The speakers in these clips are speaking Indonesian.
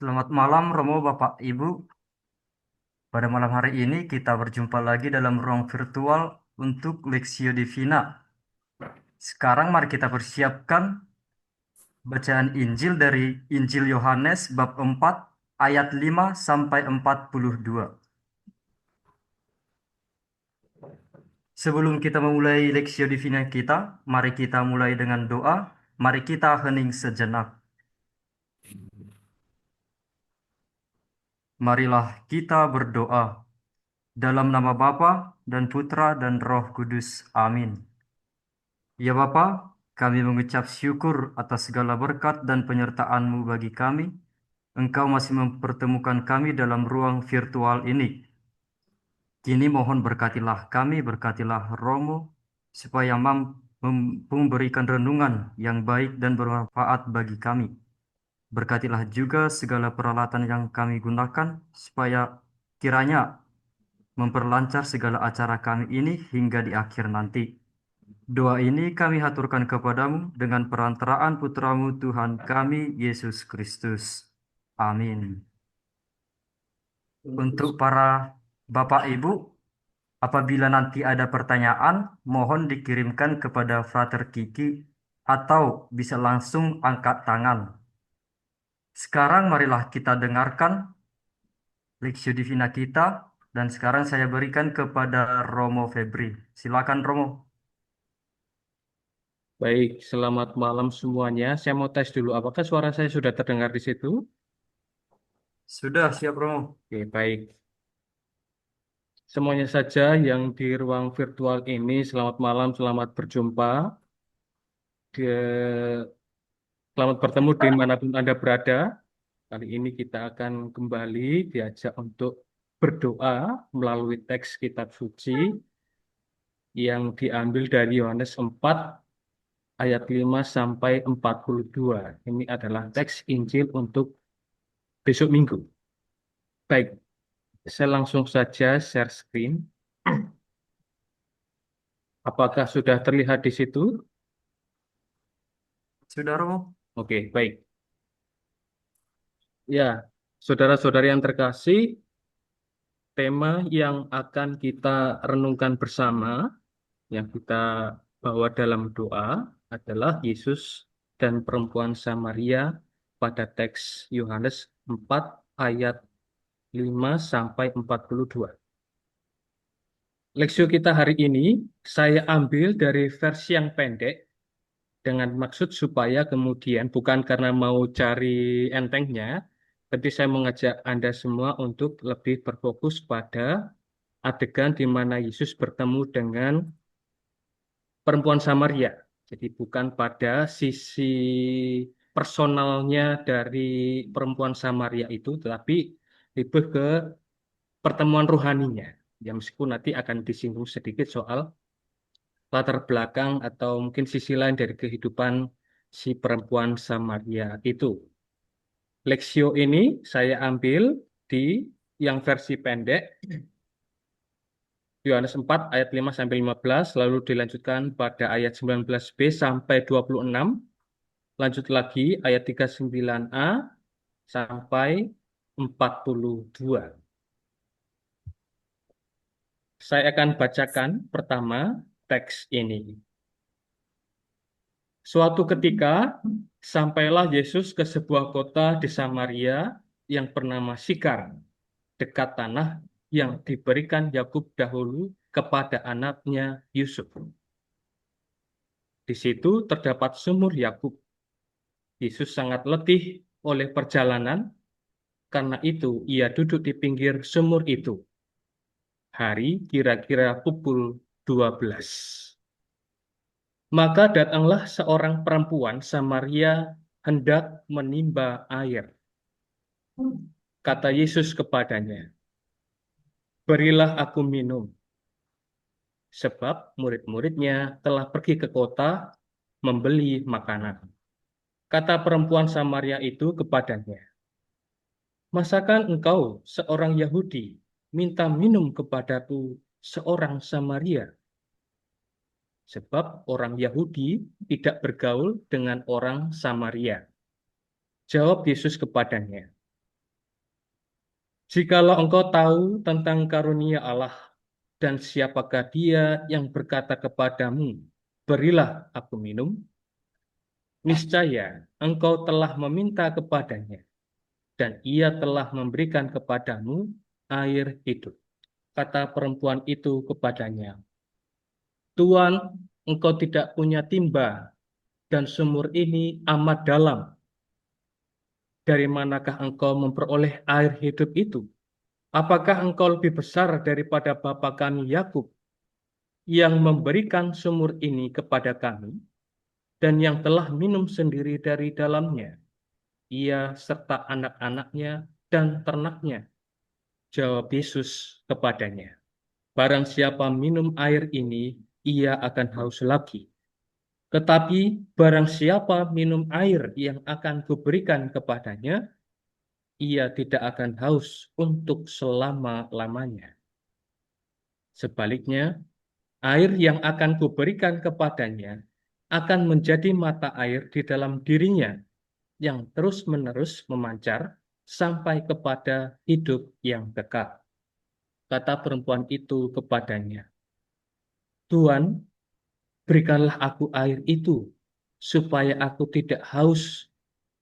Selamat malam Romo, Bapak, Ibu. Pada malam hari ini kita berjumpa lagi dalam ruang virtual untuk Lexio Divina. Sekarang mari kita persiapkan bacaan Injil dari Injil Yohanes bab 4 ayat 5 sampai 42. Sebelum kita memulai Lexio Divina kita, mari kita mulai dengan doa. Mari kita hening sejenak. Marilah kita berdoa. Dalam nama Bapa dan Putra dan Roh Kudus. Amin. Ya Bapa, kami mengucap syukur atas segala berkat dan penyertaan-Mu bagi kami. Engkau masih mempertemukan kami dalam ruang virtual ini. Kini mohon berkatilah kami, berkatilah Romo, supaya mampu memberikan renungan yang baik dan bermanfaat bagi kami. Berkatilah juga segala peralatan yang kami gunakan, supaya kiranya memperlancar segala acara kami ini hingga di akhir nanti. Doa ini kami haturkan kepadamu dengan perantaraan putramu Tuhan kami, Yesus Kristus. Amin. Untuk para Bapak Ibu, apabila nanti ada pertanyaan, mohon dikirimkan kepada Frater Kiki atau bisa langsung angkat tangan. Sekarang marilah kita dengarkan Lexio Divina kita, dan sekarang saya berikan kepada Romo Febri. Silakan Romo. Baik, selamat malam semuanya. Saya mau tes dulu, apakah suara saya sudah terdengar di situ? Sudah siap Romo. Oke, baik. Semuanya saja yang di ruang virtual ini, selamat malam, selamat berjumpa. Selamat bertemu dimanapun Anda berada. Kali ini kita akan kembali diajak untuk berdoa melalui teks kitab suci yang diambil dari Yohanes 4 ayat 5 sampai 42. Ini adalah teks Injil untuk besok Minggu. Baik, saya langsung saja share screen. Apakah sudah terlihat di situ? Sudah Romo. Oke, baik. Ya, saudara-saudari yang terkasih, tema yang akan kita renungkan bersama, yang kita bawa dalam doa adalah Yesus dan perempuan Samaria pada teks Yohanes 4 ayat 5 sampai 42. Leksio kita hari ini saya ambil dari versi yang pendek dengan maksud supaya kemudian bukan karena mau cari entengnya, tapi saya mengajak Anda semua untuk lebih berfokus pada adegan di mana Yesus bertemu dengan perempuan Samaria. Jadi bukan pada sisi personalnya dari perempuan Samaria itu, tetapi lebih ke pertemuan rohaninya. Ya meskipun nanti akan disinggung sedikit soal latar belakang atau mungkin sisi lain dari kehidupan si perempuan Samaria itu. Lexio ini saya ambil di yang versi pendek, Yohanes 4 ayat 5 sampai 15, lalu dilanjutkan pada ayat 19b sampai 26, lanjut lagi ayat 39a sampai 42. Saya akan bacakan pertama teks ini. Suatu ketika, sampailah Yesus ke sebuah kota di Samaria yang bernama Sikar, dekat tanah yang diberikan Yakub dahulu kepada anaknya Yusuf. Di situ terdapat sumur Yakub. Yesus sangat letih oleh perjalanan, karena itu ia duduk di pinggir sumur itu. Hari kira-kira pukul 12. Maka datanglah seorang perempuan Samaria hendak menimba air. Kata Yesus kepadanya, "Berilah aku minum," sebab murid-muridnya telah pergi ke kota membeli makanan. Kata perempuan Samaria itu kepadanya, "Masakan engkau, seorang Yahudi, minta minum kepadaku, seorang Samaria?" Sebab orang Yahudi tidak bergaul dengan orang Samaria. Jawab Yesus kepadanya, Jikalau engkau tahu tentang karunia Allah dan siapakah dia yang berkata kepadamu, berilah aku minum, niscaya engkau telah meminta kepadanya, dan ia telah memberikan kepadamu air hidup. Kata perempuan itu kepadanya, Tuan, engkau tidak punya timba, dan sumur ini amat dalam. Dari manakah engkau memperoleh air hidup itu? Apakah engkau lebih besar daripada bapa kami Yakub, yang memberikan sumur ini kepada kami, dan yang telah minum sendiri dari dalamnya, ia serta anak-anaknya dan ternaknya? Jawab Yesus kepadanya, barang siapa minum air ini, ia akan haus lagi. Tetapi barang siapa minum air yang akan kuberikan kepadanya, ia tidak akan haus untuk selama-lamanya. Sebaliknya, air yang akan kuberikan kepadanya akan menjadi mata air di dalam dirinya yang terus-menerus memancar sampai kepada hidup yang kekal. Kata perempuan itu kepadanya, Tuan, berikanlah aku air itu, supaya aku tidak haus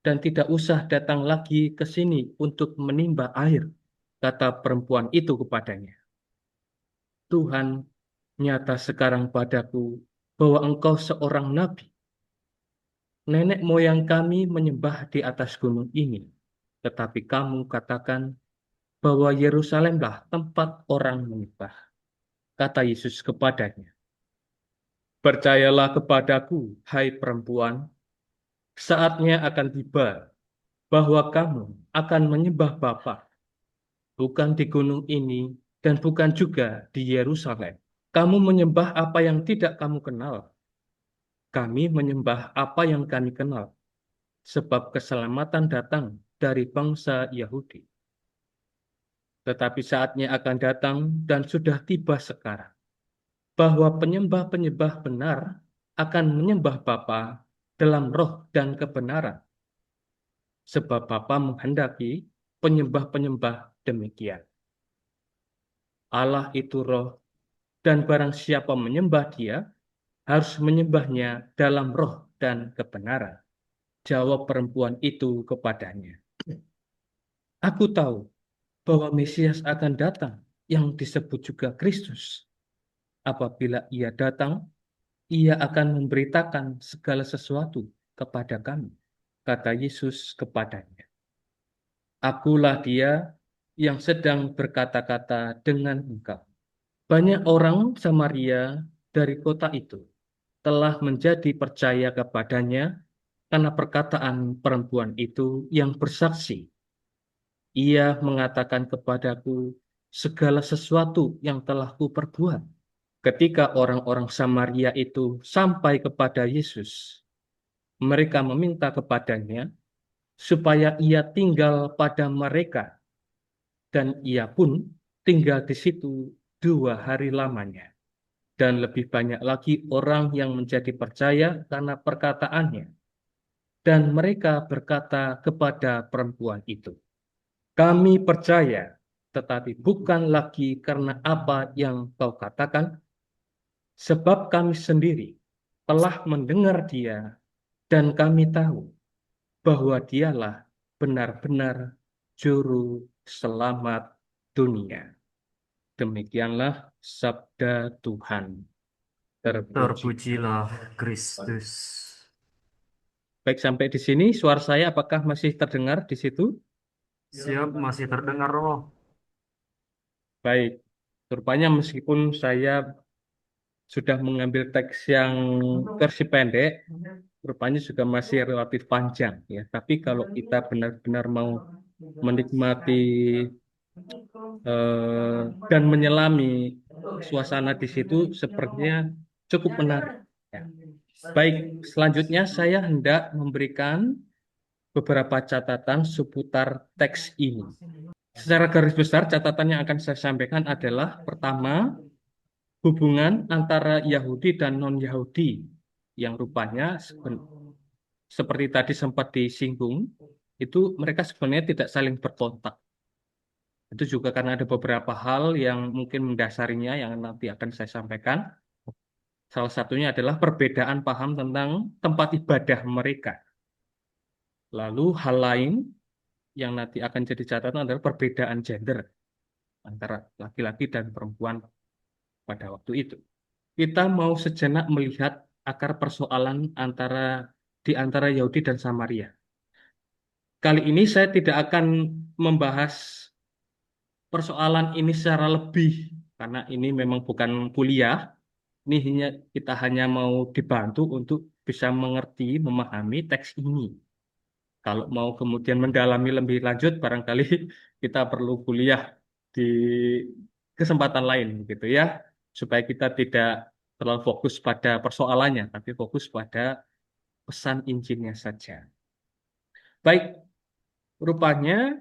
dan tidak usah datang lagi ke sini untuk menimba air. Kata perempuan itu kepadanya, Tuhan, nyata sekarang padaku bahwa engkau seorang nabi. Nenek moyang kami menyembah di atas gunung ini, tetapi kamu katakan bahwa Yerusalemlah tempat orang menyembah. Kata Yesus kepadanya, percayalah kepadaku, hai perempuan, saatnya akan tiba bahwa kamu akan menyembah Bapa, bukan di gunung ini dan bukan juga di Yerusalem. Kamu menyembah apa yang tidak kamu kenal. Kami menyembah apa yang kami kenal, sebab keselamatan datang dari bangsa Yahudi. Tetapi saatnya akan datang dan sudah tiba sekarang, bahwa penyembah-penyembah benar akan menyembah Bapa dalam roh dan kebenaran, sebab Bapa menghendaki penyembah-penyembah demikian. Allah itu roh, dan barang siapa menyembah dia, harus menyembahnya dalam roh dan kebenaran. Jawab perempuan itu kepadanya, aku tahu bahwa Mesias akan datang, yang disebut juga Kristus. Apabila ia datang, ia akan memberitakan segala sesuatu kepada kami. Kata Yesus kepadanya, akulah dia yang sedang berkata-kata dengan engkau. Banyak orang Samaria dari kota itu telah menjadi percaya kepadanya karena perkataan perempuan itu yang bersaksi. Ia mengatakan kepadaku segala sesuatu yang telah kuperbuat. Ketika orang-orang Samaria itu sampai kepada Yesus, mereka meminta kepadanya supaya ia tinggal pada mereka, dan ia pun tinggal di situ 2 hari lamanya. Dan lebih banyak lagi orang yang menjadi percaya karena perkataannya. Dan mereka berkata kepada perempuan itu, kami percaya, tetapi bukan lagi karena apa yang kau katakan, sebab kami sendiri telah mendengar dia, dan kami tahu bahwa dialah benar-benar juru selamat dunia. Demikianlah sabda Tuhan. Terpuji. Terpujilah Kristus. Baik, sampai di sini suara saya apakah masih terdengar di situ? Siap, masih terdengar roh. Baik, rupanya meskipun saya sudah mengambil teks yang versi pendek, rupanya juga masih relatif panjang ya. Tapi kalau kita benar-benar mau menikmati dan menyelami suasana di situ, sepertinya cukup menarik. Ya. Baik, selanjutnya saya hendak memberikan beberapa catatan seputar teks ini. Secara garis besar, catatan yang akan saya sampaikan adalah pertama, hubungan antara Yahudi dan non-Yahudi yang rupanya seperti tadi sempat disinggung, itu mereka sebenarnya tidak saling berkontak. Itu juga karena ada beberapa hal yang mungkin mendasarinya yang nanti akan saya sampaikan. Salah satunya adalah perbedaan paham tentang tempat ibadah mereka. Lalu hal lain yang nanti akan jadi catatan adalah perbedaan gender antara laki-laki dan perempuan pada waktu itu. Kita mau sejenak melihat akar persoalan di antara Yahudi dan Samaria. Kali ini saya tidak akan membahas persoalan ini secara lebih karena ini memang bukan kuliah. Ini kita hanya mau dibantu untuk bisa mengerti, memahami teks ini. Kalau mau kemudian mendalami lebih lanjut, barangkali kita perlu kuliah di kesempatan lain, gitu ya, supaya kita tidak terlalu fokus pada persoalannya, tapi fokus pada pesan Injilnya saja. Baik, rupanya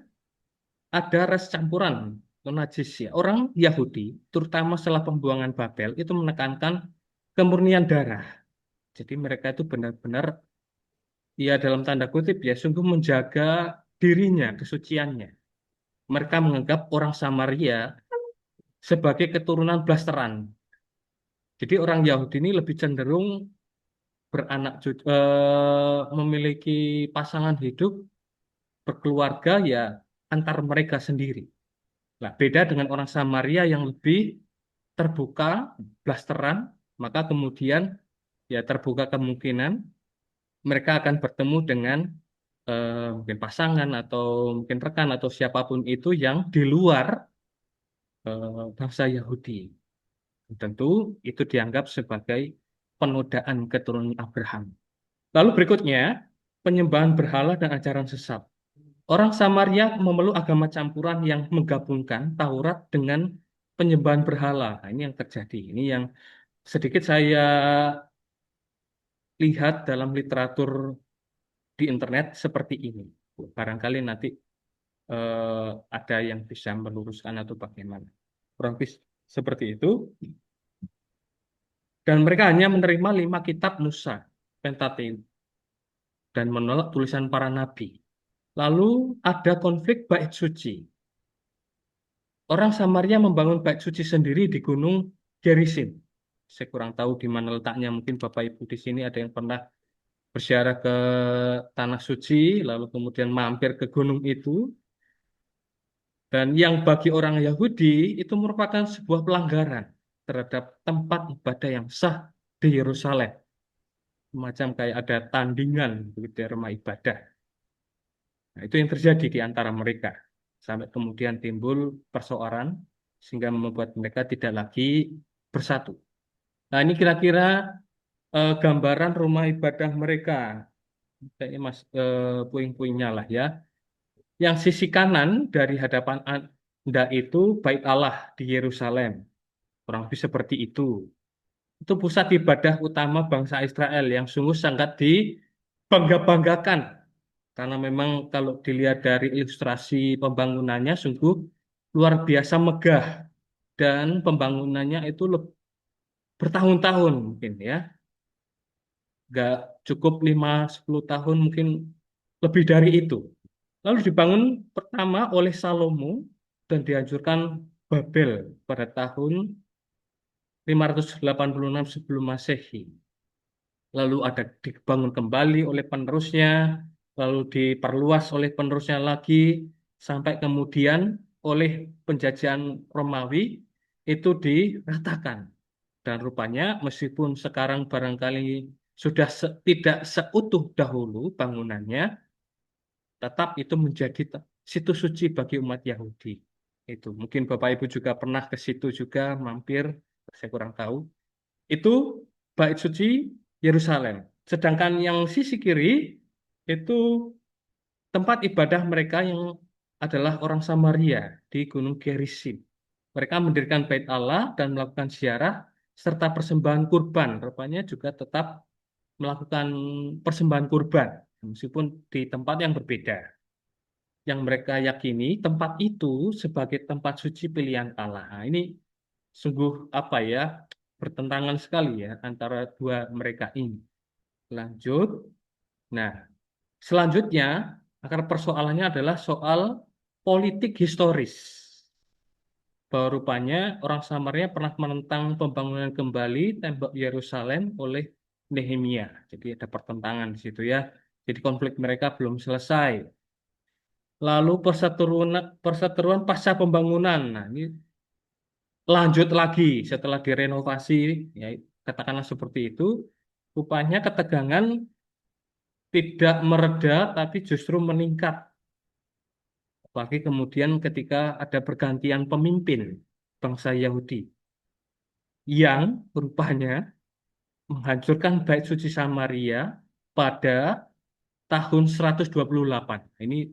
ada ras campuran atau najis ya. Orang Yahudi, terutama setelah pembuangan Babel, itu menekankan kemurnian darah. Jadi mereka itu benar-benar, ya dalam tanda kutip ya, sungguh menjaga dirinya, kesuciannya. Mereka menganggap orang Samaria sebagai keturunan blasteran. Jadi orang Yahudi ini lebih cenderung memiliki pasangan hidup, berkeluarga ya antar mereka sendiri. Nah, beda dengan orang Samaria yang lebih terbuka, blasteran, maka kemudian ya terbuka kemungkinan mereka akan bertemu dengan mungkin pasangan atau mungkin rekan atau siapapun itu yang di luar bangsa Yahudi. Tentu itu dianggap sebagai penodaan keturunan Abraham. Lalu berikutnya, penyembahan berhala dan ajaran sesat. Orang Samaria memeluk agama campuran yang menggabungkan Taurat dengan penyembahan berhala. Nah, ini yang terjadi. Ini yang sedikit saya lihat dalam literatur di internet seperti ini. Barangkali nanti ada yang bisa meluruskan atau bagaimana. Kurang lebih seperti itu. Dan mereka hanya menerima 5 kitab Musa, Pentateuk, dan menolak tulisan para nabi. Lalu ada konflik bait suci. Orang Samaria membangun bait suci sendiri di Gunung Gerizim. Saya kurang tahu di mana letaknya. Mungkin Bapak Ibu di sini ada yang pernah berziarah ke Tanah Suci, lalu kemudian mampir ke gunung itu. Dan yang bagi orang Yahudi itu merupakan sebuah pelanggaran terhadap tempat ibadah yang sah di Yerusalem. Semacam kayak ada tandingan di rumah ibadah. Nah, itu yang terjadi di antara mereka. Sampai kemudian timbul persoalan sehingga membuat mereka tidak lagi bersatu. Nah, ini kira-kira gambaran rumah ibadah mereka. Kayaknya mas puing-puingnya lah ya. Yang sisi kanan dari hadapan Anda itu Bait Allah di Yerusalem. Kurang lebih seperti itu. Itu pusat ibadah utama bangsa Israel yang sungguh sangat dibangga-banggakan. Karena memang kalau dilihat dari ilustrasi pembangunannya sungguh luar biasa megah. Dan pembangunannya itu bertahun-tahun mungkin ya. Nggak cukup 5-10 tahun, mungkin lebih dari itu. Lalu dibangun pertama oleh Salomo dan dihancurkan Babel pada tahun 586 sebelum Masehi. Lalu ada dibangun kembali oleh penerusnya, lalu diperluas oleh penerusnya lagi, sampai kemudian oleh penjajahan Romawi itu diratakan. Dan rupanya meskipun sekarang barangkali sudah tidak seutuh dahulu bangunannya, tetap itu menjadi situs suci bagi umat Yahudi. Itu mungkin Bapak Ibu juga pernah ke situ juga mampir, saya kurang tahu. Itu bait suci Yerusalem. Sedangkan yang sisi kiri itu tempat ibadah mereka yang adalah orang Samaria di Gunung Gerizim. Mereka mendirikan bait Allah dan melakukan ziarah serta persembahan kurban. Rupanya juga tetap melakukan persembahan kurban meskipun di tempat yang berbeda. Yang mereka yakini tempat itu sebagai tempat suci pilihan Allah. Nah, ini sungguh apa ya, bertentangan sekali ya antara dua mereka ini. Lanjut. Nah, selanjutnya akar persoalannya adalah soal politik historis. bahwa rupanya orang Samaria pernah menentang pembangunan kembali tembok Yerusalem oleh Nehemia. Jadi ada pertentangan di situ ya. Jadi konflik mereka belum selesai. Lalu perseteruan pasca pembangunan. Nah, ini lanjut lagi setelah direnovasi, ya katakanlah seperti itu. Rupanya ketegangan tidak mereda tapi justru meningkat. Apalagi kemudian ketika ada pergantian pemimpin bangsa Yahudi yang rupanya menghancurkan Bait Suci Samaria pada tahun 128. Ini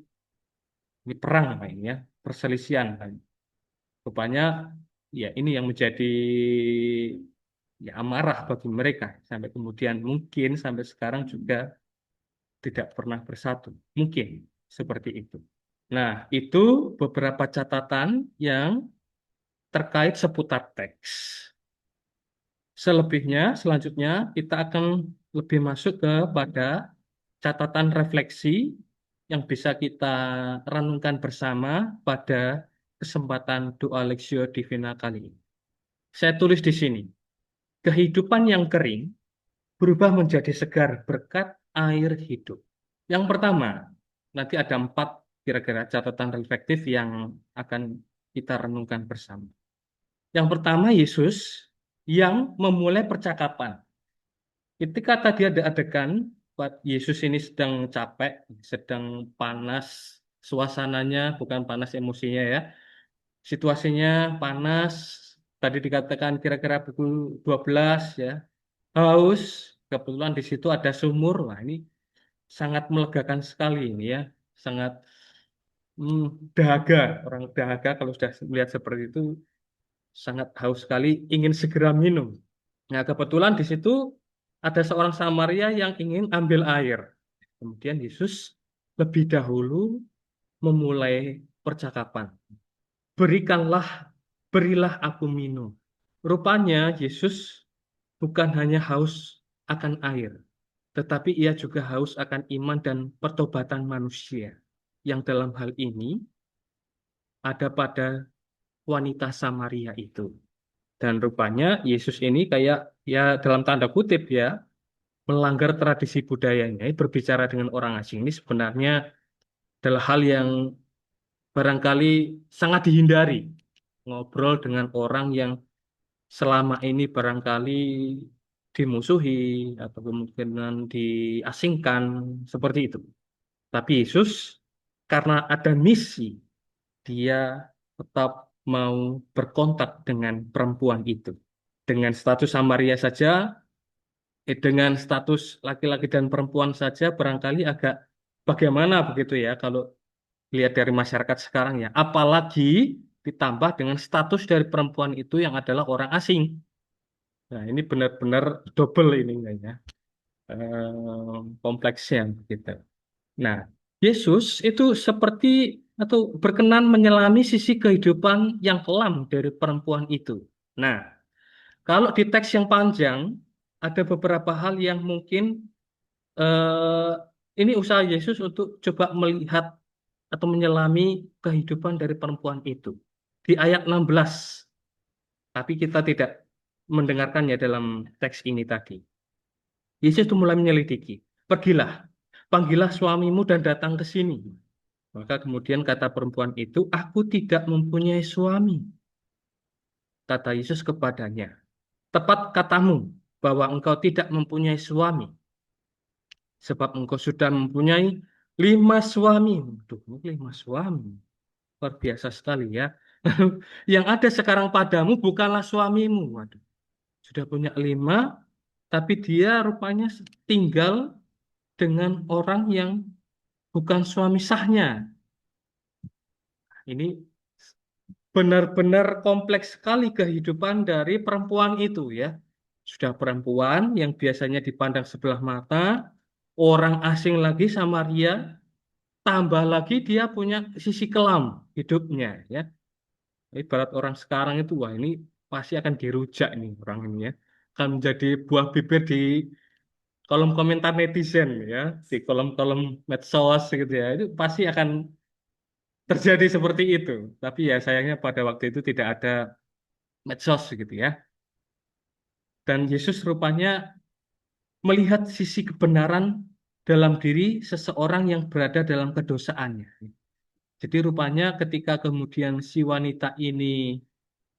perang Pak, ini ya, perselisihan Pak. Rupanya ya ini yang menjadi ya amarah bagi mereka sampai kemudian mungkin sampai sekarang juga tidak pernah bersatu. Mungkin seperti itu. Nah, itu beberapa catatan yang terkait seputar teks. Selebihnya, selanjutnya kita akan lebih masuk kepada catatan refleksi yang bisa kita renungkan bersama pada kesempatan doa Lexio Divina kali ini. Saya tulis di sini, kehidupan yang kering berubah menjadi segar berkat air hidup. Yang pertama, nanti ada 4 kira-kira catatan reflektif yang akan kita renungkan bersama. Yang pertama, Yesus yang memulai percakapan. Ketika tadi ada adegan, Yesus ini sedang capek, sedang panas, suasananya bukan panas emosinya ya. Situasinya panas, tadi dikatakan kira-kira pukul 12 ya. Haus, kebetulan di situ ada sumur. Wah, ini sangat melegakan sekali ini ya. Sangat dahaga, orang dahaga kalau sudah melihat seperti itu sangat haus sekali, ingin segera minum. Nah, kebetulan di situ ada seorang Samaria yang ingin ambil air. Kemudian Yesus lebih dahulu memulai percakapan. Berikanlah, berilah aku minum. Rupanya Yesus bukan hanya haus akan air, tetapi ia juga haus akan iman dan pertobatan manusia. Yang dalam hal ini ada pada wanita Samaria itu. Dan rupanya Yesus ini kayak ya dalam tanda kutip ya melanggar tradisi budayanya. Berbicara dengan orang asing ini sebenarnya adalah hal yang barangkali sangat dihindari. Ngobrol dengan orang yang selama ini barangkali dimusuhi atau kemungkinan diasingkan seperti itu. Tapi Yesus karena ada misi, dia tetap mau berkontak dengan perempuan itu. Dengan status Samaria saja, dengan status laki-laki dan perempuan saja barangkali agak bagaimana begitu ya kalau lihat dari masyarakat sekarang ya. Apalagi ditambah dengan status dari perempuan itu yang adalah orang asing. Nah, ini benar-benar double ini kayaknya kompleksnya gitu. Nah, Yesus itu seperti atau berkenan menyelami sisi kehidupan yang kelam dari perempuan itu. Nah, kalau di teks yang panjang, ada beberapa hal yang mungkin eh, ini usaha Yesus untuk coba melihat atau menyelami kehidupan dari perempuan itu. Di ayat 16, tapi kita tidak mendengarkannya dalam teks ini tadi. Yesus itu mulai menyelidiki. Pergilah, panggillah suamimu dan datang ke sini. Maka kemudian kata perempuan itu, aku tidak mempunyai suami. Kata Yesus kepadanya, tepat katamu bahwa engkau tidak mempunyai suami. Sebab engkau sudah mempunyai 5 suami. Waduh, 5 suami. Luar biasa sekali ya. Yang ada sekarang padamu bukanlah suamimu. Waduh, sudah punya 5, tapi dia rupanya tinggal dengan orang yang bukan suami sahnya. Ini benar-benar kompleks sekali kehidupan dari perempuan itu ya. Sudah perempuan yang biasanya dipandang sebelah mata, orang asing lagi Samaria, tambah lagi dia punya sisi kelam hidupnya ya. Ibarat orang sekarang itu wah ini pasti akan dirujak nih orang ini ya. Akan menjadi buah bibir di kolom komentar netizen ya, di kolom-kolom medsos gitu ya. Itu pasti akan terjadi seperti itu. Tapi ya sayangnya pada waktu itu tidak ada medsos gitu ya. Dan Yesus rupanya melihat sisi kebenaran dalam diri seseorang yang berada dalam kedosaannya. Jadi rupanya ketika kemudian si wanita ini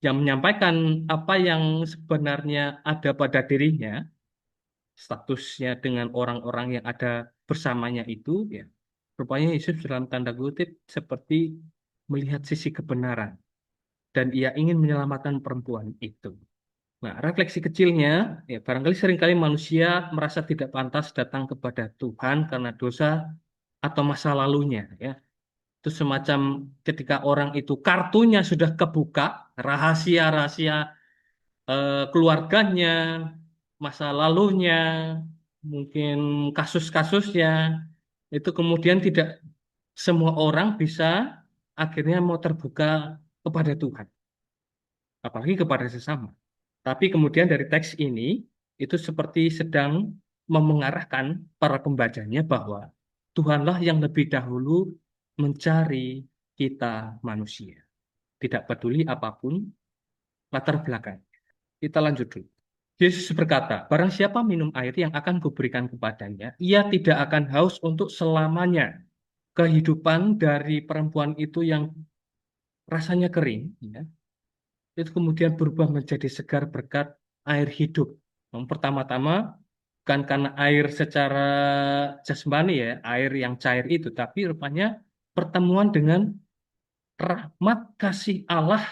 yang menyampaikan apa yang sebenarnya ada pada dirinya, statusnya dengan orang-orang yang ada bersamanya itu, ya, rupanya Yesus dalam tanda kutip seperti melihat sisi kebenaran dan ia ingin menyelamatkan perempuan itu. Nah, refleksi kecilnya, ya barangkali seringkali manusia merasa tidak pantas datang kepada Tuhan karena dosa atau masa lalunya, ya. Itu semacam ketika orang itu kartunya sudah kebuka, rahasia-rahasia keluarganya, masa lalunya, mungkin kasus-kasusnya, itu kemudian tidak semua orang bisa akhirnya mau terbuka kepada Tuhan, apalagi kepada sesama. Tapi kemudian dari teks ini, itu seperti sedang memengarahkan para pembacanya bahwa Tuhanlah yang lebih dahulu mencari kita manusia. Tidak peduli apapun latar belakang. Kita lanjut dulu. Yesus berkata, barang siapa minum air yang akan kuberikan kepadanya, ia tidak akan haus untuk selamanya. Kehidupan dari perempuan itu yang rasanya kering, ya, itu kemudian berubah menjadi segar berkat air hidup. Yang pertama-tama, bukan karena air secara jasmani ya, air yang cair itu, tapi rupanya pertemuan dengan rahmat kasih Allah,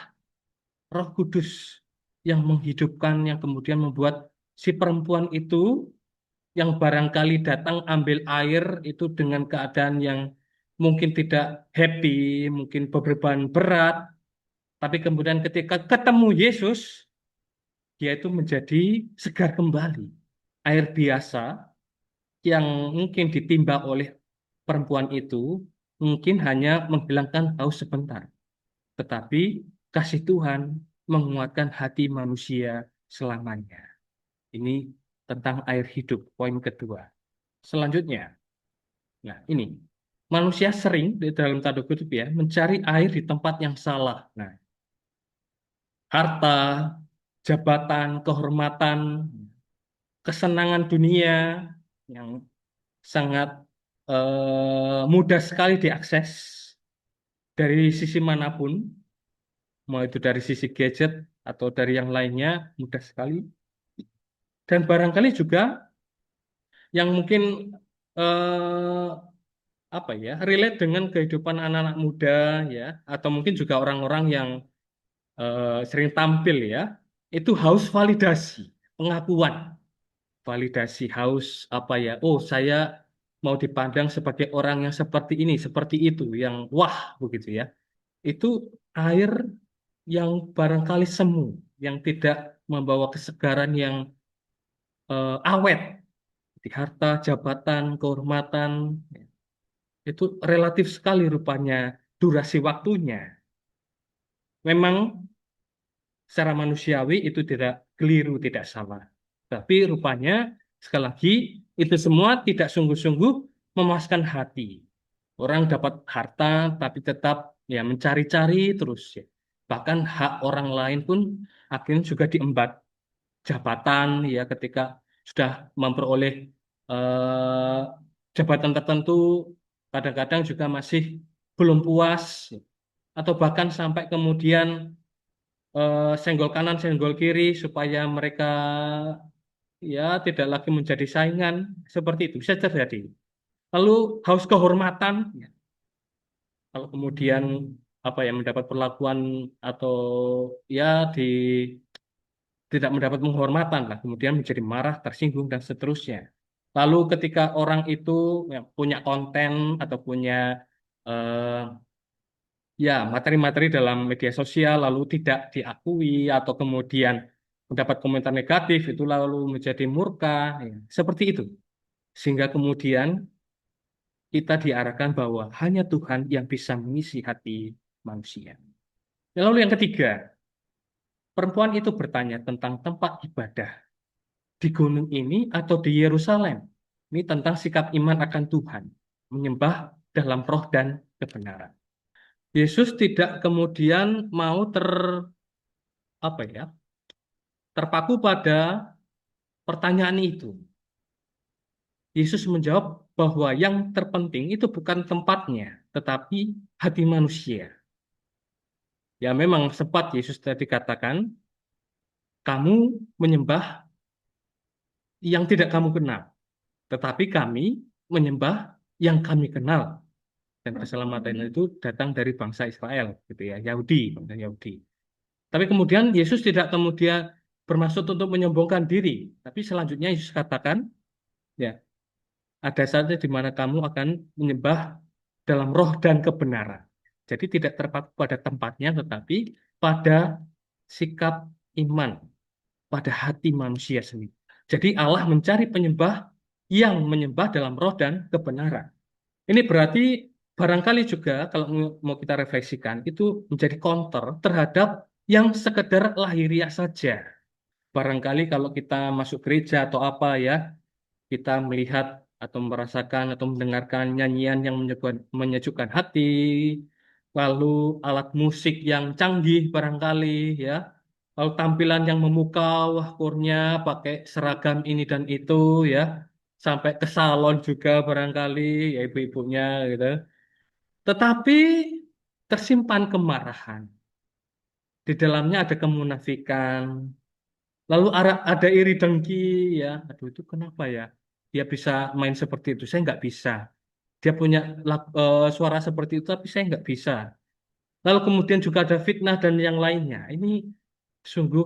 Roh Kudus yang menghidupkan, yang kemudian membuat si perempuan itu yang barangkali datang ambil air itu dengan keadaan yang mungkin tidak happy, mungkin beban berat, tapi kemudian ketika ketemu Yesus, dia itu menjadi segar kembali. Air biasa yang mungkin ditimba oleh perempuan itu mungkin hanya menghilangkan haus sebentar, tetapi kasih Tuhan menguatkan hati manusia selamanya. Ini tentang air hidup, poin kedua. Selanjutnya, nah ini manusia sering di dalam tanda kutip ya mencari air di tempat yang salah. Nah, harta, jabatan, kehormatan, kesenangan dunia yang sangat mudah sekali diakses dari sisi manapun, mau itu dari sisi gadget atau dari yang lainnya, mudah sekali. Dan barangkali juga yang mungkin eh, apa ya, relate dengan kehidupan anak-anak muda ya, atau mungkin juga orang-orang yang sering tampil ya, itu haus validasi, pengakuan, validasi haus apa ya, oh saya mau dipandang sebagai orang yang seperti ini, seperti itu, yang wah begitu ya. Itu air yang barangkali semu, yang tidak membawa kesegaran yang awet, di harta, jabatan, kehormatan, ya. Itu relatif sekali rupanya durasi waktunya. Memang secara manusiawi itu tidak keliru, tidak salah. Tapi rupanya, sekali lagi, itu semua tidak sungguh-sungguh memuaskan hati. Orang dapat harta, tapi tetap ya mencari-cari terus ya. Bahkan hak orang lain pun akhirnya juga diembat. Jabatan ya ketika sudah memperoleh eh, jabatan tertentu, kadang-kadang juga masih belum puas, ya. Atau bahkan sampai kemudian senggol kanan, senggol kiri supaya mereka ya tidak lagi menjadi saingan, seperti itu bisa terjadi. Lalu haus kehormatan, ya. Kalau kemudian apa ya mendapat perlakuan atau ya tidak mendapat penghormatan lah, kemudian menjadi marah, tersinggung dan seterusnya. Lalu ketika orang itu ya, punya konten atau punya eh, ya materi-materi dalam media sosial lalu tidak diakui atau kemudian mendapat komentar negatif itu lalu menjadi murka, ya. Seperti itu. Sehingga kemudian kita diarahkan bahwa hanya Tuhan yang bisa mengisi hati manusia. Lalu yang ketiga, perempuan itu bertanya tentang tempat ibadah di gunung ini atau di Yerusalem. Ini tentang sikap iman akan Tuhan, menyembah dalam roh dan kebenaran. Yesus tidak kemudian mau apa ya, terpaku pada pertanyaan itu. Yesus menjawab bahwa yang terpenting itu bukan tempatnya, tetapi hati manusia. Ya memang sempat Yesus tadi katakan, kamu menyembah yang tidak kamu kenal, tetapi kami menyembah yang kami kenal. Dan keselamatan itu datang dari bangsa Israel, gitu ya, Yahudi, bangsa Yahudi. Tapi kemudian Yesus tidak kemudian bermaksud untuk menyombongkan diri, tapi selanjutnya Yesus katakan, ya, ada saatnya di mana kamu akan menyembah dalam roh dan kebenaran. Jadi tidak terpaku pada tempatnya, tetapi pada sikap iman, pada hati manusia sendiri. Jadi Allah mencari penyembah yang menyembah dalam roh dan kebenaran. Ini berarti barangkali juga kalau mau kita refleksikan itu menjadi counter terhadap yang sekedar lahiriah saja. Barangkali kalau kita masuk gereja atau apa ya, kita melihat atau merasakan atau mendengarkan nyanyian yang menyejukkan hati, lalu alat musik yang canggih barangkali ya, lalu tampilan yang memukau, wah kurnya pakai seragam ini dan itu ya, sampai ke salon juga barangkali ya ibu-ibunya gitu. Tetapi tersimpan kemarahan, di dalamnya ada kemunafikan, lalu ada iri dengki ya, aduh itu kenapa ya? Dia bisa main seperti itu, saya nggak bisa. Dia punya suara seperti itu, tapi saya nggak bisa. Lalu kemudian juga ada fitnah dan yang lainnya. Ini sungguh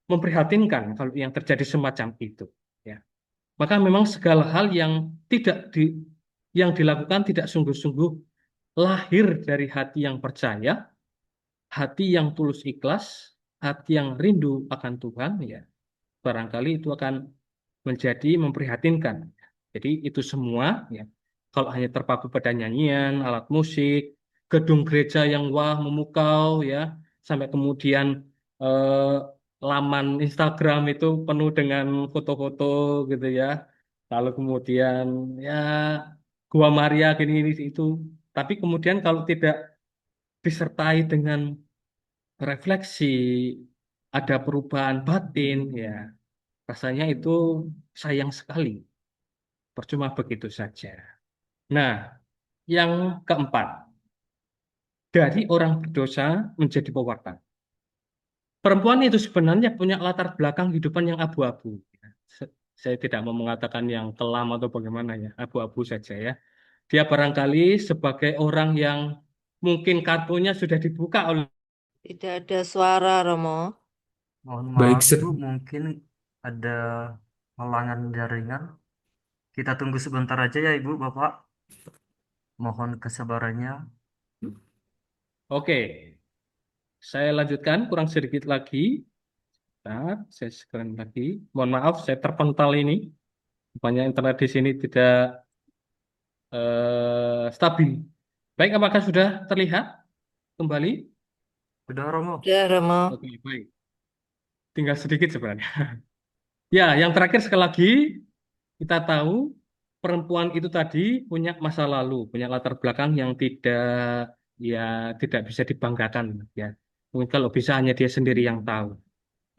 memprihatinkan kalau yang terjadi semacam itu. Ya, maka memang segala hal yang tidak yang dilakukan tidak sungguh-sungguh lahir dari hati yang percaya, hati yang tulus ikhlas, hati yang rindu akan Tuhan, ya barangkali itu akan menjadi memprihatinkan. Jadi itu semua ya, kalau hanya terpaku pada nyanyian, alat musik, gedung gereja yang wah memukau ya, sampai kemudian eh, laman Instagram itu penuh dengan foto-foto gitu ya. Lalu kemudian ya Gua Maria gini ini itu. Tapi kemudian kalau tidak disertai dengan refleksi, ada perubahan batin ya, rasanya itu sayang sekali. Percuma begitu saja. Nah, yang keempat, dari orang berdosa menjadi pewarta. Perempuan itu sebenarnya punya latar belakang kehidupan yang abu-abu. Saya tidak mau mengatakan yang kelam atau bagaimana ya, abu-abu saja ya. Dia barangkali sebagai orang yang mungkin kartunya sudah dibuka oleh. Tidak ada suara, Romo. Mohon Baik, maaf Ibu, mungkin ada halangan jaringan. Kita tunggu sebentar aja ya Ibu, Bapak. Mohon kesabarannya. Oke, saya lanjutkan kurang sedikit lagi. Bentar, saya sekalian lagi. Mohon maaf, saya terpental ini. Banyak internet di sini tidak stabil. Baik, apakah sudah terlihat kembali? Sudah Romo? Sudah, Romo. Oke, baik. Tinggal sedikit sebenarnya. Ya, yang terakhir sekali lagi, kita tahu perempuan itu tadi punya masa lalu, punya latar belakang yang ya tidak bisa dibanggakan ya. Mungkin kalau bisa hanya dia sendiri yang tahu.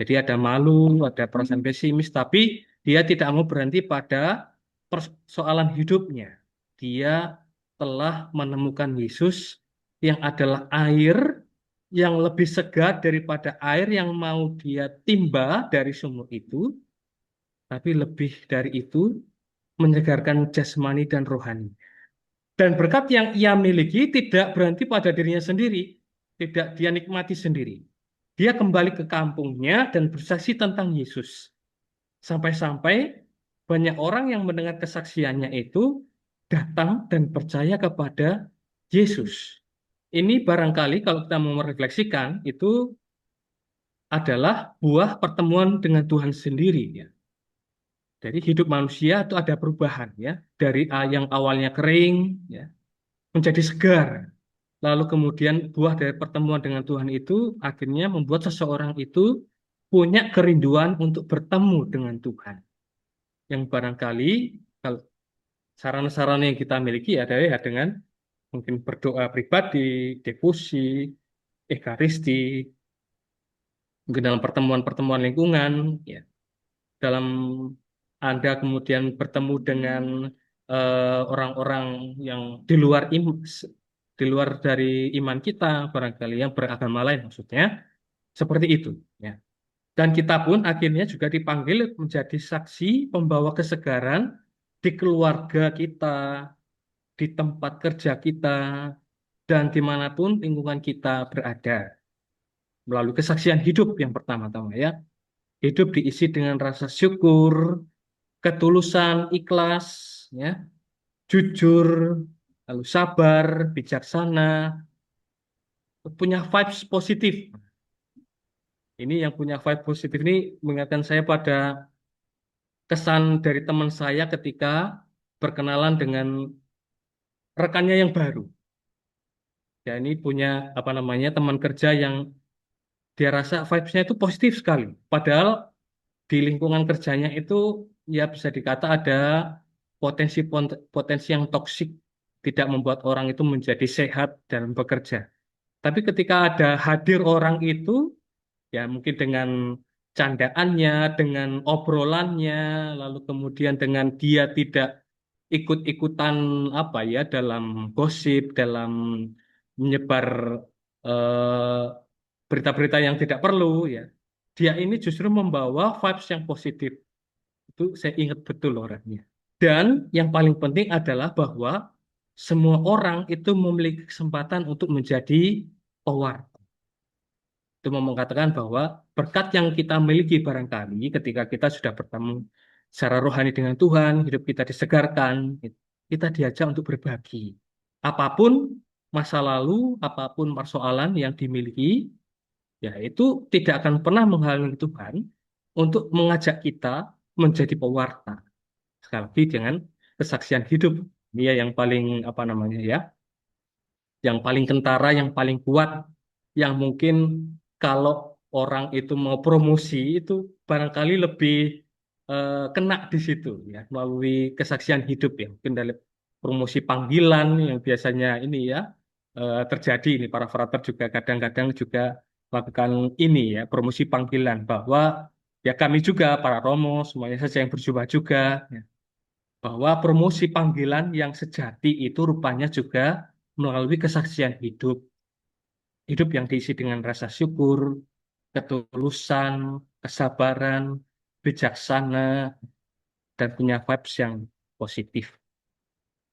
Jadi ada malu, ada perasaan pesimis, tapi dia tidak mau berhenti pada persoalan hidupnya. Dia telah menemukan Yesus yang adalah air yang lebih segar daripada air yang mau dia timba dari sumur itu, tapi lebih dari itu menyegarkan jasmani dan rohani. Dan berkat yang ia miliki tidak berhenti pada dirinya sendiri, tidak dia nikmati sendiri. Dia kembali ke kampungnya dan bersaksi tentang Yesus. Sampai-sampai banyak orang yang mendengar kesaksiannya itu datang dan percaya kepada Yesus. Ini barangkali kalau kita mau merefleksikan itu adalah buah pertemuan dengan Tuhan sendiri ya. Jadi hidup manusia itu ada perubahan ya, dari yang awalnya kering ya menjadi segar. Lalu kemudian buah dari pertemuan dengan Tuhan itu akhirnya membuat seseorang itu punya kerinduan untuk bertemu dengan Tuhan. Yang barangkali kalau sarana-sarana yang kita miliki adalah ya dengan mungkin berdoa pribadi, devosi, ekaristi, mungkin dalam pertemuan-pertemuan lingkungan, ya, dalam Anda kemudian bertemu dengan orang-orang yang di luar dari iman kita, barangkali yang beragama lain maksudnya, seperti itu, ya. Dan kita pun akhirnya juga dipanggil menjadi saksi pembawa kesegaran di keluarga kita, di tempat kerja kita, dan dimanapun lingkungan kita berada. Melalui kesaksian hidup yang pertama-tama, ya. Hidup diisi dengan rasa syukur, ketulusan, ikhlas, ya, jujur, lalu sabar, bijaksana, punya vibes positif. Ini yang punya vibe positif ini mengingatkan saya pada kesan dari teman saya ketika berkenalan dengan rekannya yang baru. Ya, ini punya apa namanya teman kerja yang dia rasa vibes-nya itu positif sekali. Padahal di lingkungan kerjanya itu ya bisa dikata ada potensi yang toksik, tidak membuat orang itu menjadi sehat dalam bekerja. Tapi ketika ada hadir orang itu, ya mungkin dengan candaannya, dengan obrolannya, lalu kemudian dengan dia tidak ikut-ikutan apa ya dalam gosip, dalam menyebar eh, berita-berita yang tidak perlu ya. Dia ini justru membawa vibes yang positif. Itu saya ingat betul orangnya. Dan yang paling penting adalah bahwa semua orang itu memiliki kesempatan untuk menjadi pewarta. Itu mau mengatakan bahwa berkat yang kita miliki barangkali ketika kita sudah bertemu secara rohani dengan Tuhan, hidup kita disegarkan, kita diajak untuk berbagi. Apapun masa lalu, apapun persoalan yang dimiliki, ya itu tidak akan pernah menghalangi Tuhan untuk mengajak kita menjadi pewarta. Sekali lagi dengan kesaksian hidup. Dia yang paling apa namanya ya, yang paling kentara, yang paling kuat, yang mungkin kalau orang itu mau promosi itu barangkali lebih kena di situ ya melalui kesaksian hidup ya mungkin dari promosi panggilan yang biasanya ini ya terjadi ini para frater juga kadang-kadang juga lakukan ini ya promosi panggilan bahwa ya kami juga para romo semuanya saja yang berjubah juga ya, bahwa promosi panggilan yang sejati itu rupanya juga melalui kesaksian hidup. Hidup yang diisi dengan rasa syukur, ketulusan, kesabaran, bijaksana, dan punya vibes yang positif.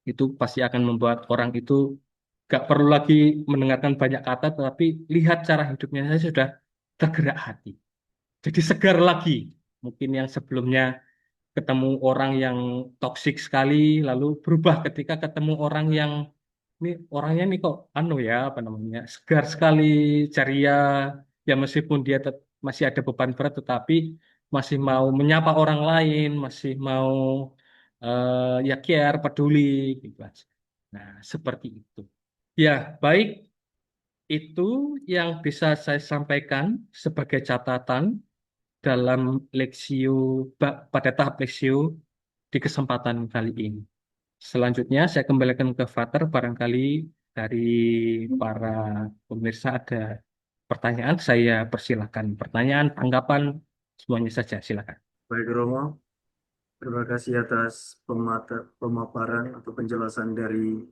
Itu pasti akan membuat orang itu gak perlu lagi mendengarkan banyak kata, tetapi lihat cara hidupnya saya sudah tergerak hati. Jadi segar lagi. Mungkin yang sebelumnya ketemu orang yang toksik sekali, lalu berubah ketika ketemu orang yang ini orangnya nih kok anu ya apa namanya segar sekali ceria ya meskipun dia masih ada beban berat tetapi masih mau menyapa orang lain masih mau ya care peduli gitu aja. Nah seperti itu ya baik itu yang bisa saya sampaikan sebagai catatan dalam leksio pada tahap leksio di kesempatan kali ini. Selanjutnya saya kembalikan ke Frater, barangkali dari para pemirsa ada pertanyaan, saya persilakan. Pertanyaan, tanggapan, semuanya saja, silakan. Baik Romo, terima kasih atas pemaparan atau penjelasan dari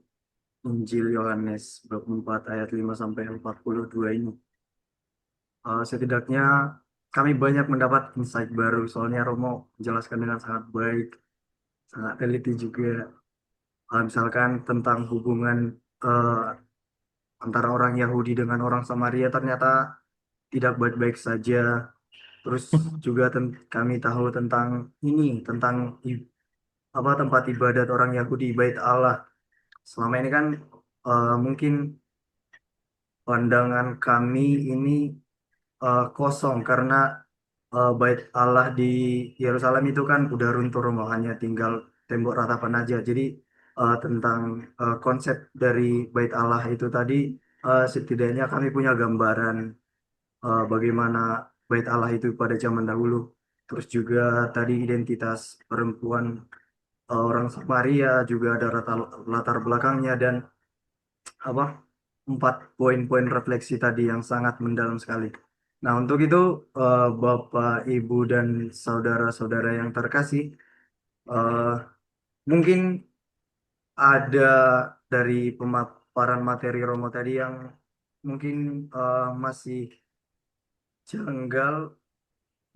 Injil Yohanes 24 ayat 5 sampai 42 ini. Setidaknya kami banyak mendapat insight baru, soalnya Romo menjelaskan dengan sangat baik, sangat teliti juga. Misalkan tentang hubungan eh, antara orang Yahudi dengan orang Samaria ternyata tidak baik-baik saja. Terus juga kami tahu tentang ini, tentang apa tempat ibadat orang Yahudi, Bait Allah. Selama ini kan mungkin pandangan kami ini kosong karena Bait Allah di Yerusalem itu kan udah runtuh Romo, hanya tinggal tembok ratapan aja. Jadi tentang konsep dari Bait Allah itu tadi setidaknya kami punya gambaran bagaimana Bait Allah itu pada zaman dahulu. Terus juga tadi identitas perempuan orang Samaria juga ada latar belakangnya dan apa 4 poin-poin refleksi tadi yang sangat mendalam sekali. Nah, untuk itu Bapak, Ibu, dan saudara-saudara yang terkasih, eh, mungkin ada dari pemaparan materi Romo tadi yang mungkin masih janggal,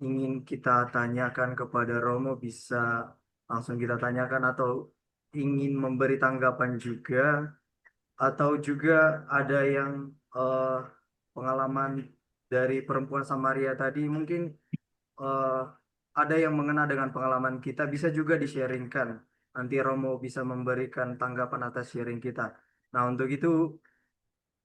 ingin kita tanyakan kepada Romo, bisa langsung kita tanyakan atau ingin memberi tanggapan juga, atau juga ada yang eh, pengalaman dari perempuan Samaria tadi mungkin eh, ada yang mengena dengan pengalaman kita, bisa juga di-sharingkan. Nanti Romo bisa memberikan tanggapan atas sharing kita. Nah, untuk itu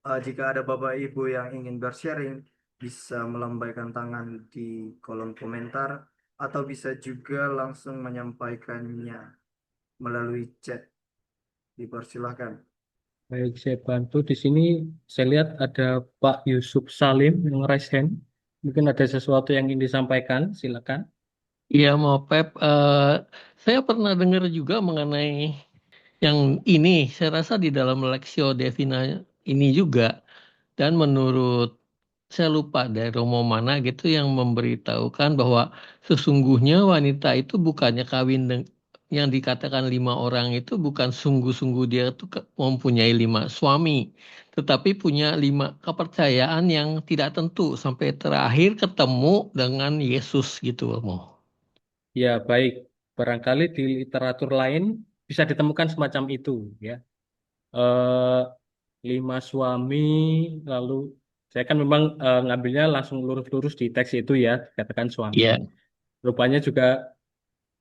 jika ada Bapak Ibu yang ingin bersharing, bisa melambaikan tangan di kolom komentar atau bisa juga langsung menyampaikannya melalui chat. Dipersilahkan. Baik, saya bantu. Di sini saya lihat ada Pak Yusuf Salim yang raise hand. Mungkin ada sesuatu yang ingin disampaikan, silakan. Iya, mau Pep. Saya pernah dengar juga mengenai yang ini. Saya rasa di dalam Lexio Divina ini juga. Dan menurut saya lupa dari Romo mana gitu yang memberitahukan bahwa sesungguhnya wanita itu bukannya yang dikatakan 5 orang itu bukan sungguh-sungguh dia tuh mempunyai 5 suami, tetapi punya 5 kepercayaan yang tidak tentu sampai terakhir ketemu dengan Yesus gitu, Romo. Ya, baik. Barangkali di literatur lain bisa ditemukan semacam itu, ya. Eh, 5 suami, lalu saya kan memang ngambilnya langsung lurus-lurus di teks itu ya, katakan suami. Iya, Rupanya juga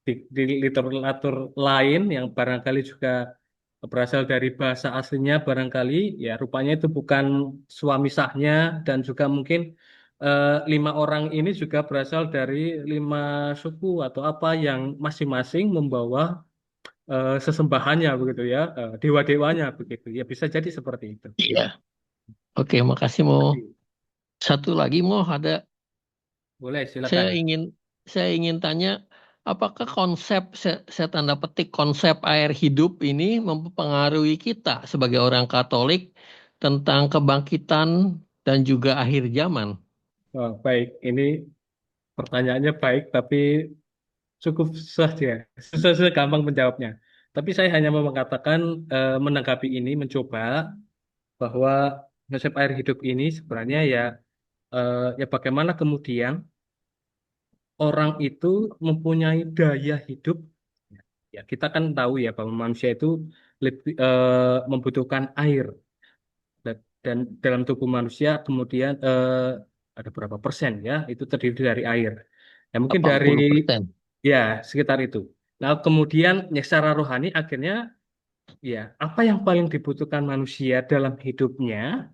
di literatur lain yang barangkali juga berasal dari bahasa aslinya barangkali, ya rupanya itu bukan suami sahnya dan juga mungkin 5 orang ini juga berasal dari 5 suku atau apa yang masing-masing membawa sesembahannya begitu ya, dewa-dewanya begitu. Ya bisa jadi seperti itu. iya. Oke, makasih Mo. Satu lagi Mo, Boleh, saya silakan. ingin saya ingin tanya, apakah konsep saya tanda petik konsep air hidup ini mempengaruhi kita sebagai orang Katolik tentang kebangkitan dan juga akhir zaman? Oh, baik, ini pertanyaannya baik, tapi cukup saja. Susah gampang menjawabnya. Tapi saya hanya mau mengatakan, menanggapi ini, mencoba bahwa konsep air hidup ini sebenarnya ya, ya bagaimana kemudian orang itu mempunyai daya hidup. Ya, kita kan tahu ya bahwa manusia itu lebih membutuhkan air. Dan dalam tubuh manusia kemudian ada berapa persen ya itu terdiri dari air. Ya mungkin dari 80%. ya sekitar itu. Nah kemudian ya secara rohani akhirnya ya apa yang paling dibutuhkan manusia dalam hidupnya,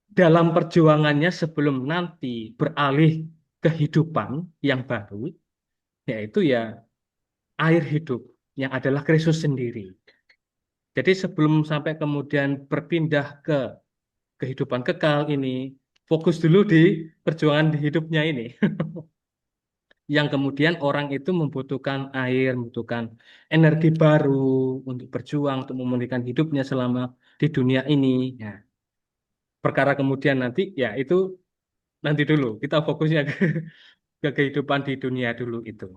dalam perjuangannya sebelum nanti beralih kehidupan yang baru, yaitu ya air hidup yang adalah Kristus sendiri. Jadi sebelum sampai kemudian berpindah ke kehidupan kekal ini, fokus dulu di perjuangan di hidupnya ini. Yang kemudian orang itu membutuhkan air, membutuhkan energi baru untuk berjuang, untuk memulihkan hidupnya selama di dunia ini. Ya. Perkara kemudian nanti, ya itu nanti dulu. Kita fokusnya ke kehidupan di dunia dulu itu.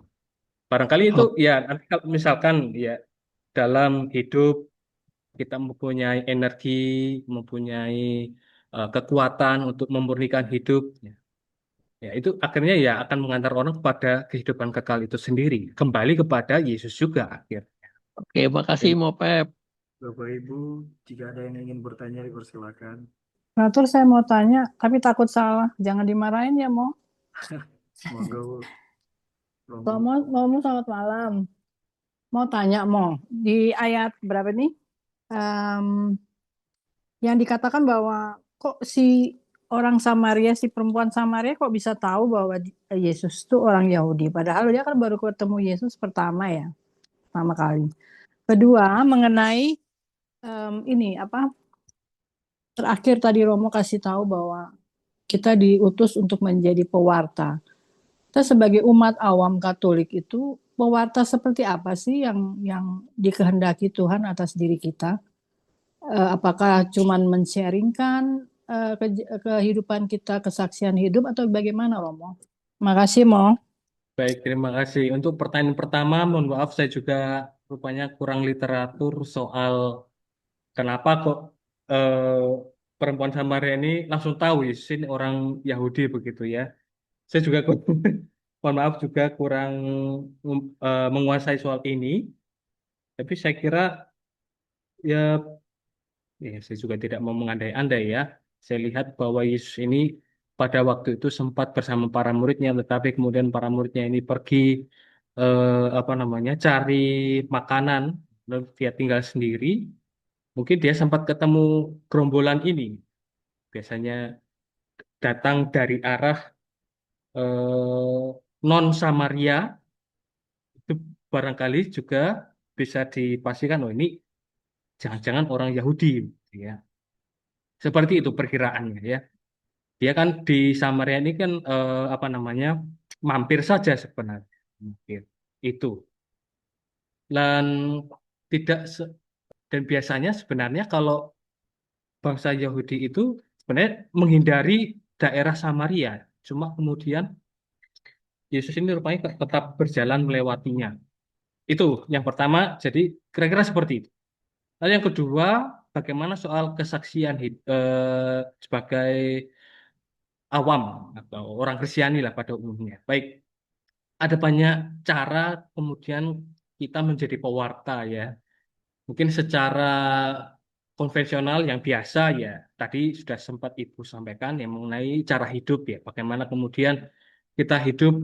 Barangkali itu Oh, ya nanti kalau misalkan ya dalam hidup kita mempunyai energi, mempunyai kekuatan untuk memurnikan hidup. Ya. Ya, itu akhirnya ya akan mengantar orang kepada kehidupan kekal itu sendiri. Kembali kepada Yesus juga akhir. oke, makasih Mo Pep. Bapak Ibu, jika ada yang ingin bertanya, dipersilakan. Nah, terus saya mau tanya, tapi takut salah. Jangan dimarahin ya, Mo. Monggo, Mo, selamat malam. Mau tanya, Mo. Di ayat berapa nih? Yang dikatakan bahwa kok si orang Samaria, si perempuan Samaria kok bisa tahu bahwa Yesus itu orang Yahudi. Padahal dia kan baru ketemu Yesus pertama ya. Pertama kali. Kedua, mengenai ini apa? Terakhir tadi Romo kasih tahu bahwa kita diutus untuk menjadi pewarta. Kita sebagai umat awam Katolik itu pewarta seperti apa sih yang dikehendaki Tuhan atas diri kita? apakah cuman men-sharingkan kehidupan kita, kesaksian hidup atau bagaimana, Romo? Makasih, Mo. Baik, terima kasih. Untuk pertanyaan pertama, mohon maaf saya juga rupanya kurang literatur soal kenapa kok eh, perempuan Samaria ini langsung tahu Yesus ini orang Yahudi begitu ya. Saya juga mohon maaf juga kurang menguasai soal ini. Tapi saya kira ya, saya juga tidak mau mengandai-andai ya. Saya lihat bahwa Yesus ini pada waktu itu sempat bersama para muridnya, tetapi kemudian para muridnya ini pergi apa namanya cari makanan, lalu dia tinggal sendiri. Mungkin dia sempat ketemu gerombolan ini. Biasanya datang dari arah non Samaria, itu barangkali juga bisa dipastikan, oh ini jangan-jangan orang Yahudi, ya. Seperti itu perkiraannya ya. Dia kan di Samaria ini kan apa namanya mampir saja sebenarnya, mampir itu. Dan tidak dan biasanya sebenarnya kalau bangsa Yahudi itu sebenarnya menghindari daerah Samaria. Cuma kemudian Yesus ini rupanya tetap berjalan melewatinya. Itu yang pertama. Jadi kira-kira seperti itu. Lalu yang kedua, bagaimana soal kesaksian sebagai awam atau orang Kristiani lah pada umumnya. Baik, ada banyak cara kemudian kita menjadi pewarta ya. Mungkin secara konvensional yang biasa ya, tadi sudah sempat Ibu sampaikan yang mengenai cara hidup ya. Bagaimana kemudian kita hidup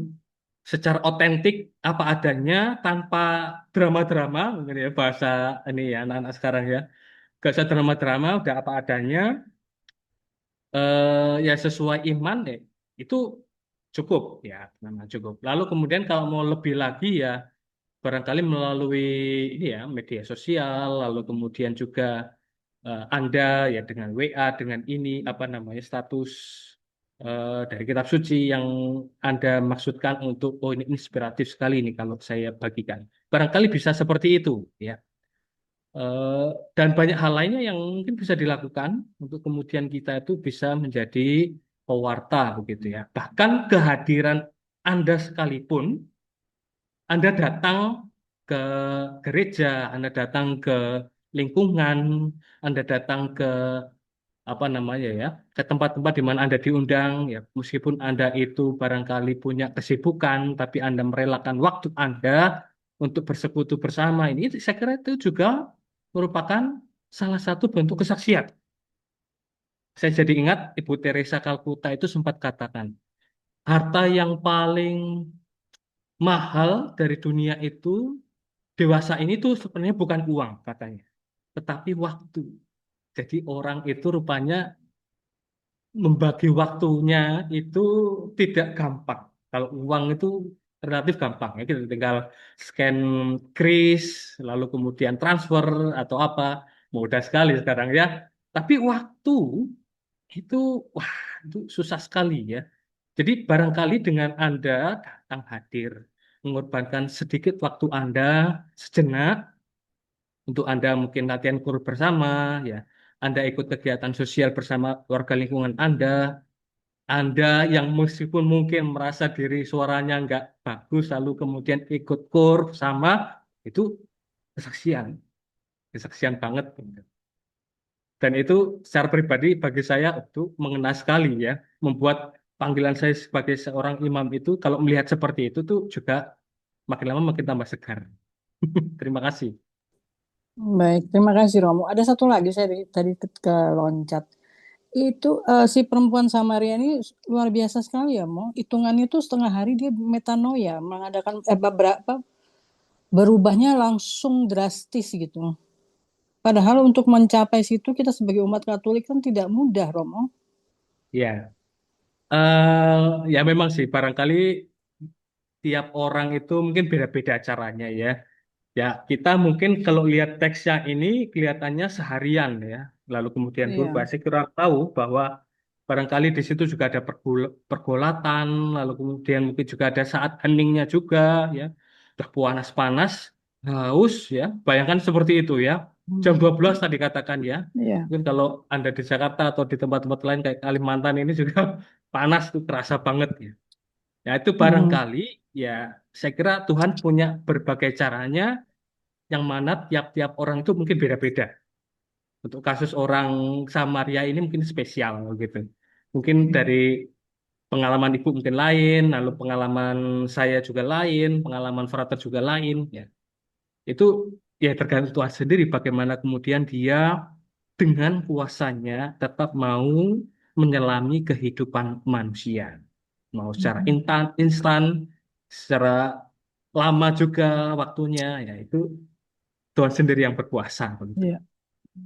secara otentik apa adanya tanpa drama-drama, mungkin ya bahasa ini ya anak-anak sekarang ya. Gak usah drama-drama, udah apa adanya, ya sesuai iman ya itu cukup ya, memang cukup. Lalu kemudian kalau mau lebih lagi ya barangkali melalui ini ya media sosial, lalu kemudian juga Anda ya dengan WA, dengan ini apa namanya status dari kitab suci yang Anda maksudkan untuk oh ini inspiratif sekali ini kalau saya bagikan. Barangkali bisa seperti itu ya. Eh, dan banyak hal lainnya yang mungkin bisa dilakukan untuk kemudian kita itu bisa menjadi pewarta begitu ya. Bahkan kehadiran Anda sekalipun, Anda datang ke gereja, Anda datang ke lingkungan, Anda datang ke apa namanya ya, ke tempat-tempat di mana Anda diundang ya, meskipun Anda itu barangkali punya kesibukan, tapi Anda merelakan waktu Anda untuk bersekutu bersama ini, saya kira itu juga merupakan salah satu bentuk kesaksian. Saya jadi ingat Ibu Teresa Kalkuta itu sempat katakan, harta yang paling mahal dari dunia itu dewasa ini tuh sebenarnya bukan uang katanya, tetapi waktu. Jadi orang itu rupanya membagi waktunya itu tidak gampang. Kalau uang itu relatif gampang ya, kita tinggal scan kris, lalu kemudian transfer atau apa, mudah sekali sekarang ya. Tapi waktu itu, wah, itu susah sekali ya. Jadi barangkali dengan Anda datang hadir, mengorbankan sedikit waktu Anda sejenak untuk Anda mungkin latihan kur bersama, ya. Anda ikut kegiatan sosial bersama warga lingkungan Anda yang meskipun mungkin merasa diri suaranya nggak bagus, lalu kemudian ikut kur sama, itu kesaksian, kesaksian banget. Dan itu secara pribadi bagi saya itu mengena sekali ya, membuat panggilan saya sebagai seorang imam itu kalau melihat seperti itu tuh juga makin lama makin tambah segar. Terima kasih. Baik, terima kasih, Romo. Ada satu lagi saya tadi ke loncat. Itu si perempuan Samaria ini luar biasa sekali ya, Mo. Hitungannya tuh setengah hari dia metanoia, mengadakan beberapa berubahnya langsung drastis gitu. Padahal untuk mencapai situ kita sebagai umat Katolik kan tidak mudah, Romo. Ya, ya memang sih barangkali tiap orang itu mungkin beda-beda caranya ya. Ya, kita mungkin kalau lihat teksnya ini kelihatannya seharian ya. Lalu kemudian berubah. Iya. Saya kurang tahu bahwa barangkali di situ juga ada pergolatan, lalu kemudian mungkin juga ada saat heningnya juga ya. Udah panas-panas, haus ya. Bayangkan seperti itu ya. jam Hmm. 12 tadi katakan ya. Iya. Mungkin kalau Anda di Jakarta atau di tempat-tempat lain kayak Kalimantan ini juga panas tuh kerasa banget ya. Ya itu Hmm. barangkali ya saya kira Tuhan punya berbagai caranya yang mana tiap-tiap orang itu mungkin beda-beda. Untuk kasus orang Samaria ini mungkin spesial gitu. Mungkin dari pengalaman ibu mungkin lain, lalu pengalaman saya juga lain, pengalaman frater juga lain. Ya. Itu ya tergantung Tuhan sendiri bagaimana kemudian dia dengan kuasanya tetap mau menyelami kehidupan manusia. Mau secara Hmm. instan, secara lama juga waktunya, ya itu Tuhan sendiri yang berkuasa begitu. Iya.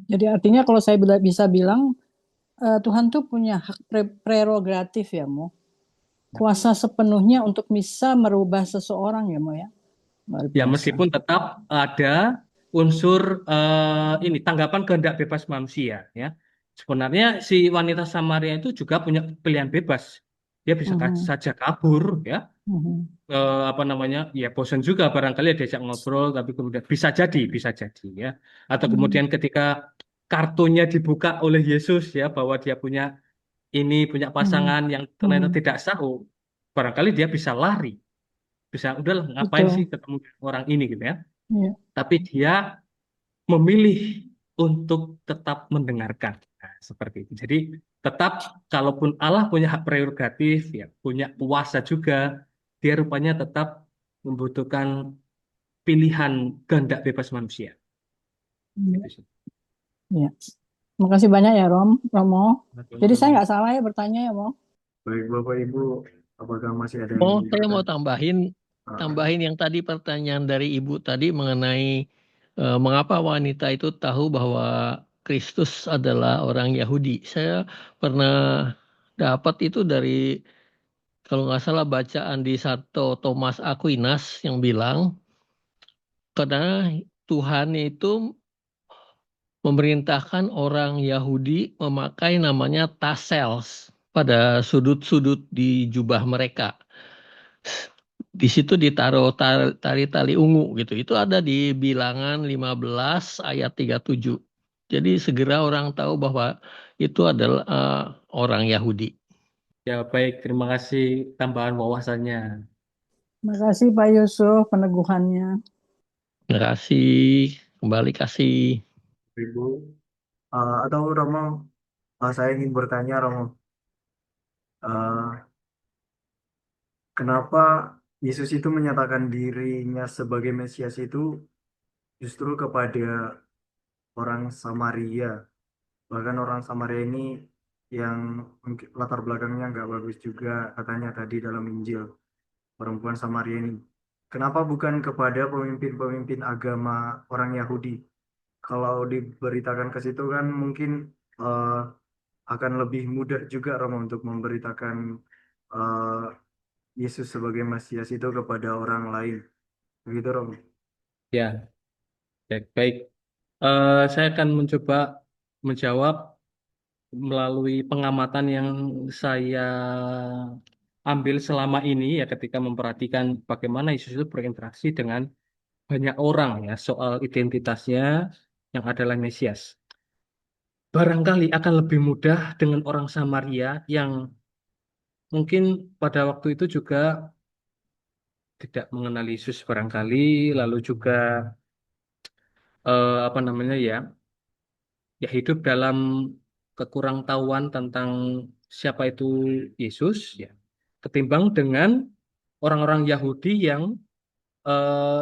Jadi artinya kalau saya bisa bilang Tuhan tuh punya hak prerogatif ya, Mo. Kuasa sepenuhnya untuk bisa merubah seseorang ya, Mo ya. Luar Ya biasa. meskipun tetap ada unsur ini tanggapan kehendak bebas manusia ya. Sebenarnya si wanita Samaria itu juga punya pilihan bebas. Dia bisa Mhm. saja kabur ya. Mhm. Apa namanya? Ya bosan juga barangkali diajak ngobrol tapi kemudian bisa jadi ya. Atau Mhm. kemudian ketika kartunya dibuka oleh Yesus ya bahwa dia punya Mhm. pasangan yang ternyata Mhm. tidak sah, barangkali dia bisa lari, bisa udahlah ngapain sih Betul. ketemu orang ini gitu ya. Iya. Tapi dia memilih untuk tetap mendengarkan. Nah, seperti itu. Jadi tetap kalaupun Allah punya hak prerogatif, ya punya kuasa juga, dia rupanya tetap membutuhkan pilihan kehendak bebas manusia. Iya. Gitu sih. Iya. Makasih banyak ya Romo. Jadi saya Sama-sama. nggak salah ya bertanya ya, Mo. Baik Bapak Ibu, apakah masih ada yang Oh, ingin saya mau bertanya? Ah, tambahin yang tadi pertanyaan dari Ibu tadi mengenai mengapa wanita itu tahu bahwa Kristus adalah orang Yahudi. Saya pernah dapat itu dari kalau nggak salah bacaan di Santo Thomas Aquinas yang bilang karena Tuhan itu memerintahkan orang Yahudi memakai namanya tassels pada sudut-sudut di jubah mereka. Di situ ditaruh tali ungu gitu. Itu ada di Bilangan 15 ayat 37. Jadi segera orang tahu bahwa itu adalah orang Yahudi. Ya baik, terima kasih tambahan wawasannya. Makasih Pak Yusuf peneguhannya. Terima kasih. Kembali kasih. Ibu, atau Romo, saya ingin bertanya Romo, Ah, kenapa Yesus itu menyatakan dirinya sebagai Mesias itu justru kepada orang Samaria, bahkan orang Samaria ini yang mungkin latar belakangnya nggak bagus juga katanya tadi dalam Injil, perempuan Samaria ini. Kenapa bukan kepada pemimpin-pemimpin agama orang Yahudi? Kalau diberitakan ke situ kan mungkin eh, akan lebih mudah juga Romo untuk memberitakan eh, Yesus sebagai Mesias itu kepada orang lain. Begitu Romo. Ya, baik. Baik. Saya akan mencoba menjawab melalui pengamatan yang saya ambil selama ini ya ketika memperhatikan bagaimana Yesus itu berinteraksi dengan banyak orang ya soal identitasnya yang adalah Mesias. Barangkali akan lebih mudah dengan orang Samaria yang mungkin pada waktu itu juga tidak mengenal Yesus barangkali, lalu juga apa namanya ya hidup dalam kekurangtahuan tentang siapa itu Yesus ya, ketimbang dengan orang-orang Yahudi yang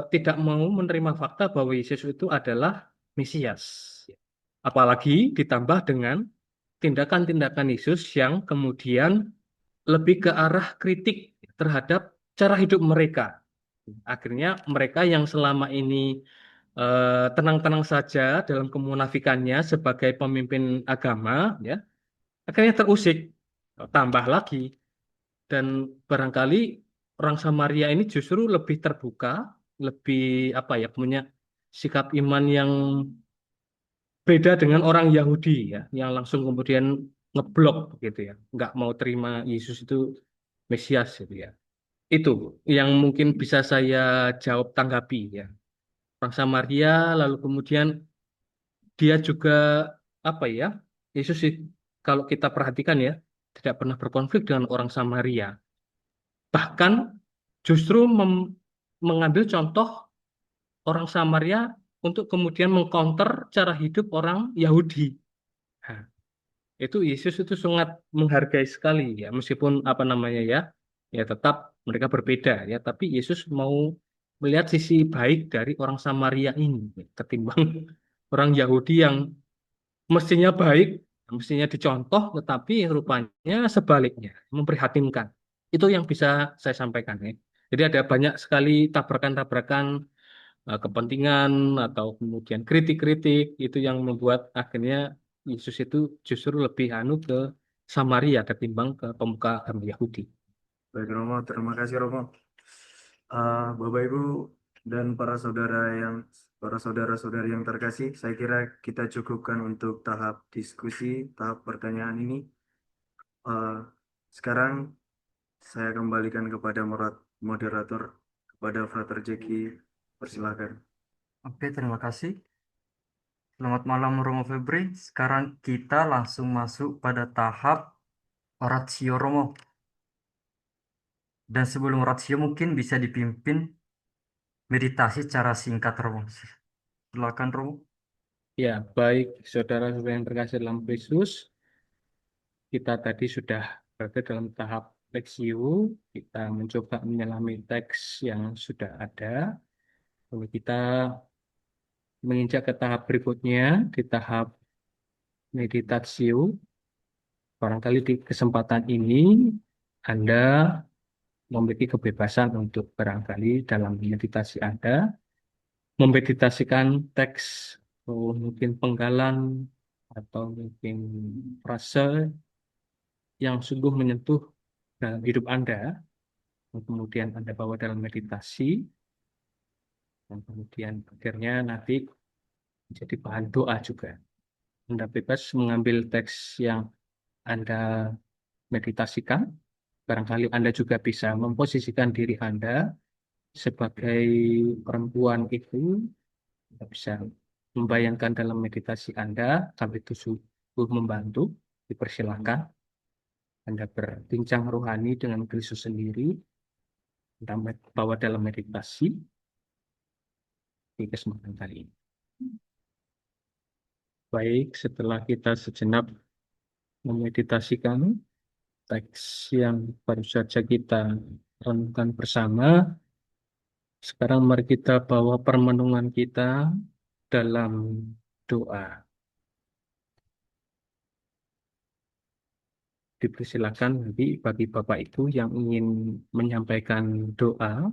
tidak mau menerima fakta bahwa Yesus itu adalah Mesias. Apalagi ditambah dengan tindakan-tindakan Yesus yang kemudian lebih ke arah kritik terhadap cara hidup mereka. Akhirnya mereka yang selama ini tenang-tenang saja dalam kemunafikannya sebagai pemimpin agama, ya, akhirnya terusik. Tambah lagi, dan barangkali orang Samaria ini justru lebih terbuka, lebih apa ya, punya sikap iman yang beda dengan orang Yahudi ya, yang langsung kemudian ngeblok gitu ya, nggak mau terima Yesus itu Mesias gitu ya. Itu yang mungkin bisa saya jawab tanggapi ya. Orang Samaria lalu kemudian dia juga apa ya? Yesus sih kalau kita perhatikan ya, tidak pernah berkonflik dengan orang Samaria. Bahkan justru mengambil contoh orang Samaria untuk kemudian mengcounter cara hidup orang Yahudi. Nah, itu Yesus itu sangat menghargai sekali ya, meskipun apa namanya ya, ya tetap mereka berbeda ya, tapi Yesus mau melihat sisi baik dari orang Samaria ini ketimbang orang Yahudi yang mestinya baik, mestinya dicontoh, tetapi rupanya sebaliknya, memprihatinkan. Itu yang bisa saya sampaikan ya. Jadi ada banyak sekali tabrakan-tabrakan kepentingan atau kemudian kritik-kritik itu yang membuat akhirnya Yesus itu justru lebih anu ke Samaria ketimbang ke pemuka agama Yahudi. Baik Romo, terima kasih Romo. Bapak Ibu dan para saudara-saudari yang terkasih, saya kira kita cukupkan untuk tahap diskusi, tahap pertanyaan ini. Eh, Sekarang saya kembalikan kepada moderator, kepada Frater Jeki. Persilakan. Oke, terima kasih. Selamat malam Romo Febri. Sekarang kita langsung masuk pada tahap oratio Romo. Dan sebelum oratio mungkin bisa dipimpin meditasi secara singkat Romo. Silakan Romo. Ya, baik saudara-saudara yang terkasih dalam Kristus, kita tadi sudah berada dalam tahap leksio, kita mencoba menyelami teks yang sudah ada, lalu kita menginjak ke tahap berikutnya, di tahap meditatio. Barangkali di kesempatan ini Anda memiliki kebebasan untuk barangkali dalam meditasi Anda memeditasikan teks atau mungkin penggalan atau mungkin frase yang sungguh menyentuh dalam hidup Anda yang kemudian Anda bawa dalam meditasi dan kemudian akhirnya nanti menjadi bahan doa juga. Anda bebas mengambil teks yang Anda meditasikan. Barangkali Anda juga bisa memposisikan diri Anda sebagai perempuan itu, Anda bisa membayangkan dalam meditasi Anda, sampai itu sungguh membantu, dipersilakan. Anda berbincang rohani dengan Kristus sendiri, Anda bawa dalam meditasi di kesempatan kali ini. Baik, setelah kita sejenak memeditasikan teks yang baru saja kita renungkan bersama, sekarang mari kita bawa permenungan kita dalam doa. Dipersilakan nanti bagi Bapak Ibu yang ingin menyampaikan doa.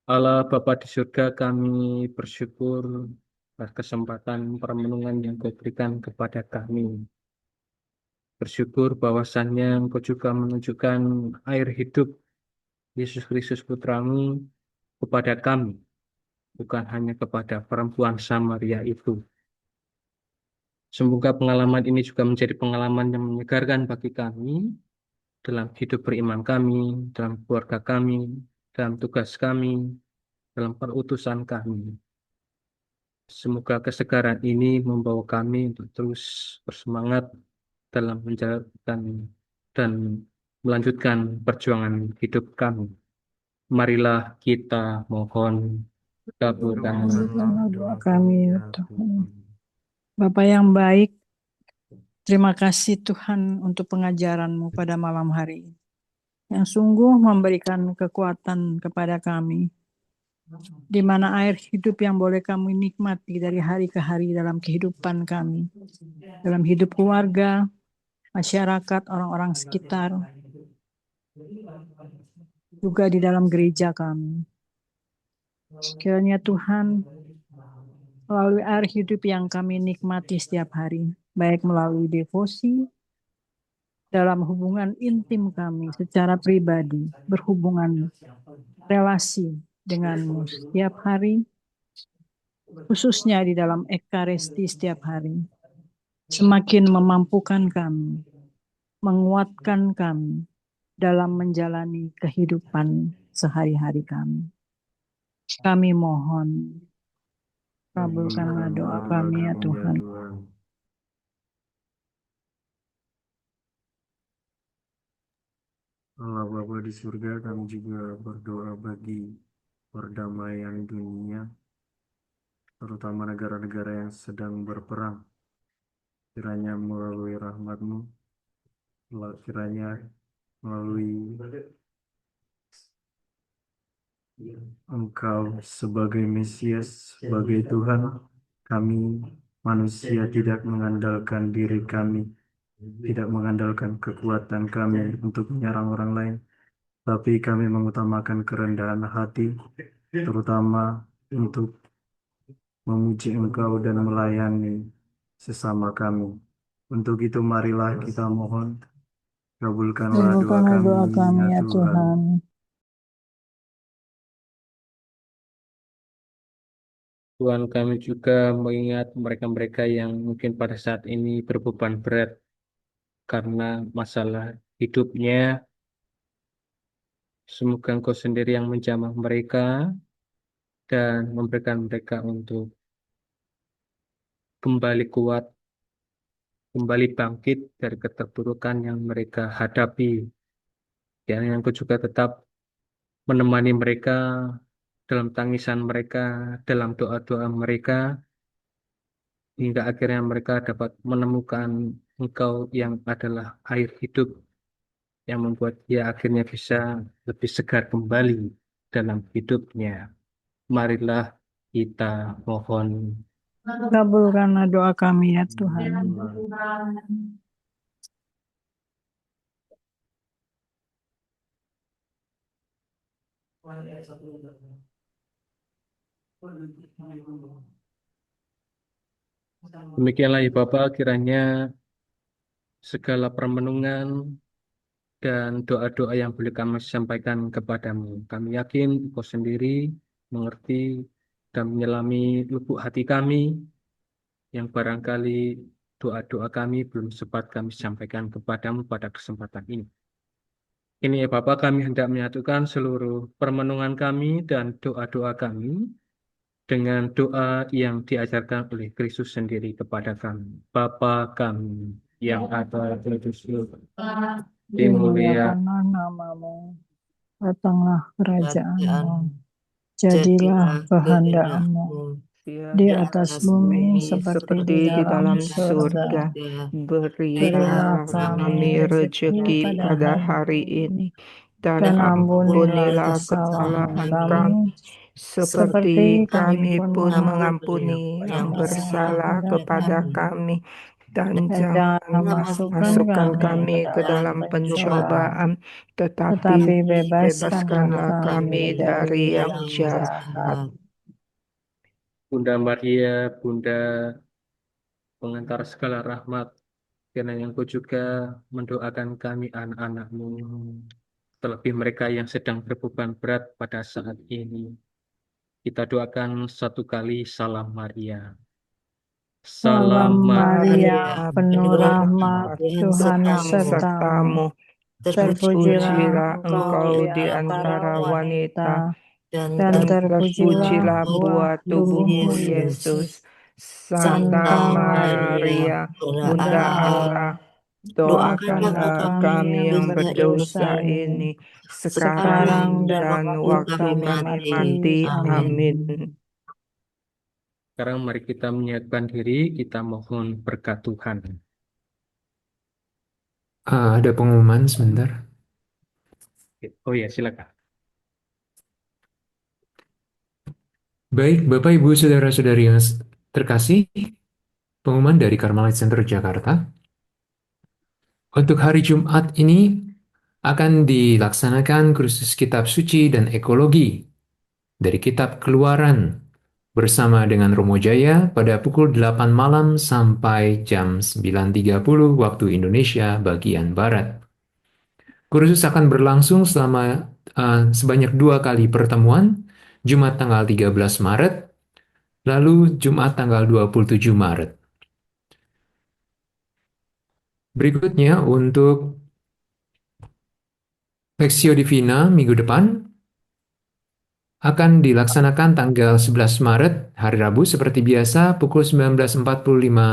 Allah Bapa di surga, kami bersyukur atas kesempatan permenungan yang Kau berikan kepada kami. Bersyukur bahwasannya Engkau juga menunjukkan air hidup Yesus Kristus Putramu kepada kami, bukan hanya kepada perempuan Samaria itu. Semoga pengalaman ini juga menjadi pengalaman yang menyegarkan bagi kami dalam hidup beriman kami, dalam keluarga kami, dalam tugas kami, dalam perutusan kami. Semoga kesegaran ini membawa kami untuk terus bersemangat dalam menjalankan dan melanjutkan perjuangan hidup kami. Marilah kita mohon, kabulkanlah Kabulkanlah doa kami, ya Tuhan. Bapa yang baik, terima kasih Tuhan untuk pengajaran-Mu pada malam hari ini, yang sungguh memberikan kekuatan kepada kami, di mana air hidup yang boleh kami nikmati dari hari ke hari dalam kehidupan kami, dalam hidup keluarga, masyarakat, orang-orang sekitar, juga di dalam gereja kami. Sekiranya Tuhan, melalui air hidup yang kami nikmati setiap hari, baik melalui devosi, dalam hubungan intim kami secara pribadi, berhubungan relasi denganmu setiap hari, khususnya di dalam ekaristi setiap hari, semakin memampukan kami, menguatkan kami dalam menjalani kehidupan sehari-hari kami. Kami mohon Kabulkanlah doa kami ya Tuhan. Allah Bapa di surga, kami juga berdoa bagi perdamaian dunia, terutama negara-negara yang sedang berperang. Kiranya melalui rahmat-Mu, kiranya melalui Engkau sebagai Mesias, sebagai Tuhan, kami manusia tidak mengandalkan diri kami, tidak mengandalkan kekuatan kami untuk menyerang orang lain, tapi kami mengutamakan kerendahan hati, terutama untuk memuji Engkau dan melayani sesama kami. Untuk itu marilah kita mohon, kabulkanlah doa Kabulkanlah doa kami kami ya ya Tuhan. Tuhan. Tuhan, kami juga mengingat mereka-mereka yang mungkin pada saat ini berbeban berat karena masalah hidupnya. Semoga Engkau sendiri yang menjamah mereka dan memberikan mereka untuk kembali kuat, kembali bangkit dari keterpurukan yang mereka hadapi. Dan yang juga tetap menemani mereka dalam tangisan mereka, dalam doa-doa mereka, hingga akhirnya mereka dapat menemukan Engkau yang adalah air hidup, yang membuat dia akhirnya bisa lebih segar kembali dalam hidupnya. Marilah kita mohon. Kabulkanlah doa kami ya Tuhan. Demikianlah ya Bapak, kiranya segala permenungan dan doa-doa yang boleh kami sampaikan kepadamu. Kami yakin Engkau sendiri mengerti dan menyelami lubuk hati kami yang barangkali doa-doa kami belum sempat kami sampaikan kepadamu pada kesempatan ini. Ini ya Bapak, kami hendak menyatukan seluruh permenungan kami dan doa-doa kami dengan doa yang diajarkan oleh Kristus sendiri kepada kami. Bapa kami yang ada di surga, dimuliakan Dimuliakanlah namamu, datanglah kerajaanmu, Kerajaan, jadilah jadilah kehendakmu kehendakmu di di atas atas bumi bumi seperti seperti di di dalam dalam surga. surga. Berilah Berilah kami kami rezeki rezeki pada pada hari hari ini, ini, dan dan ampunilah ampunilah kesalahan kesalahan kami, kami, seperti seperti kami kami pun pun mengampuni mengampuni yang yang bersalah bersalah kepada kepada kami. kami. Dan Dan jangan jangan masukkan masukkan kami kami ke ke dalam dalam pencobaan, pencobaan, tetapi tetapi bebaskanlah bebaskanlah kami kami dari dari yang yang jahat. jahat. Bunda Maria, Bunda pengantar segala rahmat, kiranya Engkau juga mendoakan kami anak-anak-Mu, terlebih mereka yang sedang berbeban berat pada saat ini. Kita doakan satu kali salam Maria. Salam Salam Maria, Maria, penuh penuh rahmat, rahmat, Tuhan Tuhan sertamu. sertamu. Terpujilah Terpujilah engkau engkau di di antara antara wanita, wanita, dan dan terpujilah terpujilah buah buah tubuhmu, tubuhmu, Yesus. Yesus. Santa Santa Maria, Maria, Bunda Bunda Allah, Allah, doakanlah doakanlah kami kami yang yang berdosa berdosa ini, ini, sekarang sekarang dan dan waktu waktu kami kami mati. mati. Amin. Amin. Sekarang mari kita menyiapkan diri, kita mohon berkat Tuhan. Ada pengumuman sebentar. Oh ya, silakan. Baik, Bapak, Ibu, Saudara-saudari yang terkasih, pengumuman dari Carmelite Center Jakarta. Untuk hari Jumat ini akan dilaksanakan kursus kitab suci dan ekologi dari kitab Keluaran bersama dengan Romo Jaya pada pukul 8 malam sampai jam 9.30 waktu Indonesia bagian Barat. Kursus akan berlangsung selama sebanyak 2 kali pertemuan, Jumat tanggal 13 Maret, lalu Jumat tanggal 27 Maret. Berikutnya untuk Lexio Divina minggu depan, akan dilaksanakan tanggal 11 Maret, hari Rabu seperti biasa, pukul 19.45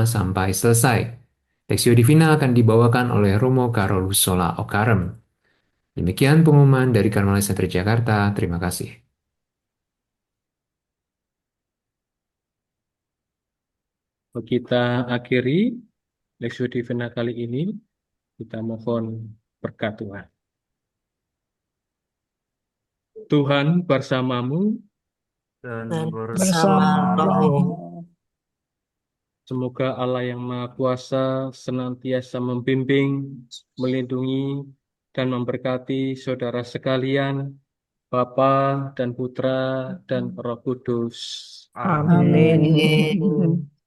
sampai selesai. Lexio Divina akan dibawakan oleh Romo Carolus Sola Okarem. Demikian pengumuman dari Carmelite Center Jakarta. Terima kasih. Kita akhiri Lexio Divina kali ini. Kita mohon berkat Tuhan. Tuhan bersamamu, dan dan bersama bersama bersama rohmu. rohmu. semoga Allah yang Maha Kuasa senantiasa membimbing, melindungi, dan memberkati saudara sekalian, Bapa dan Putra dan Roh Kudus. Amin. Amin. Amin.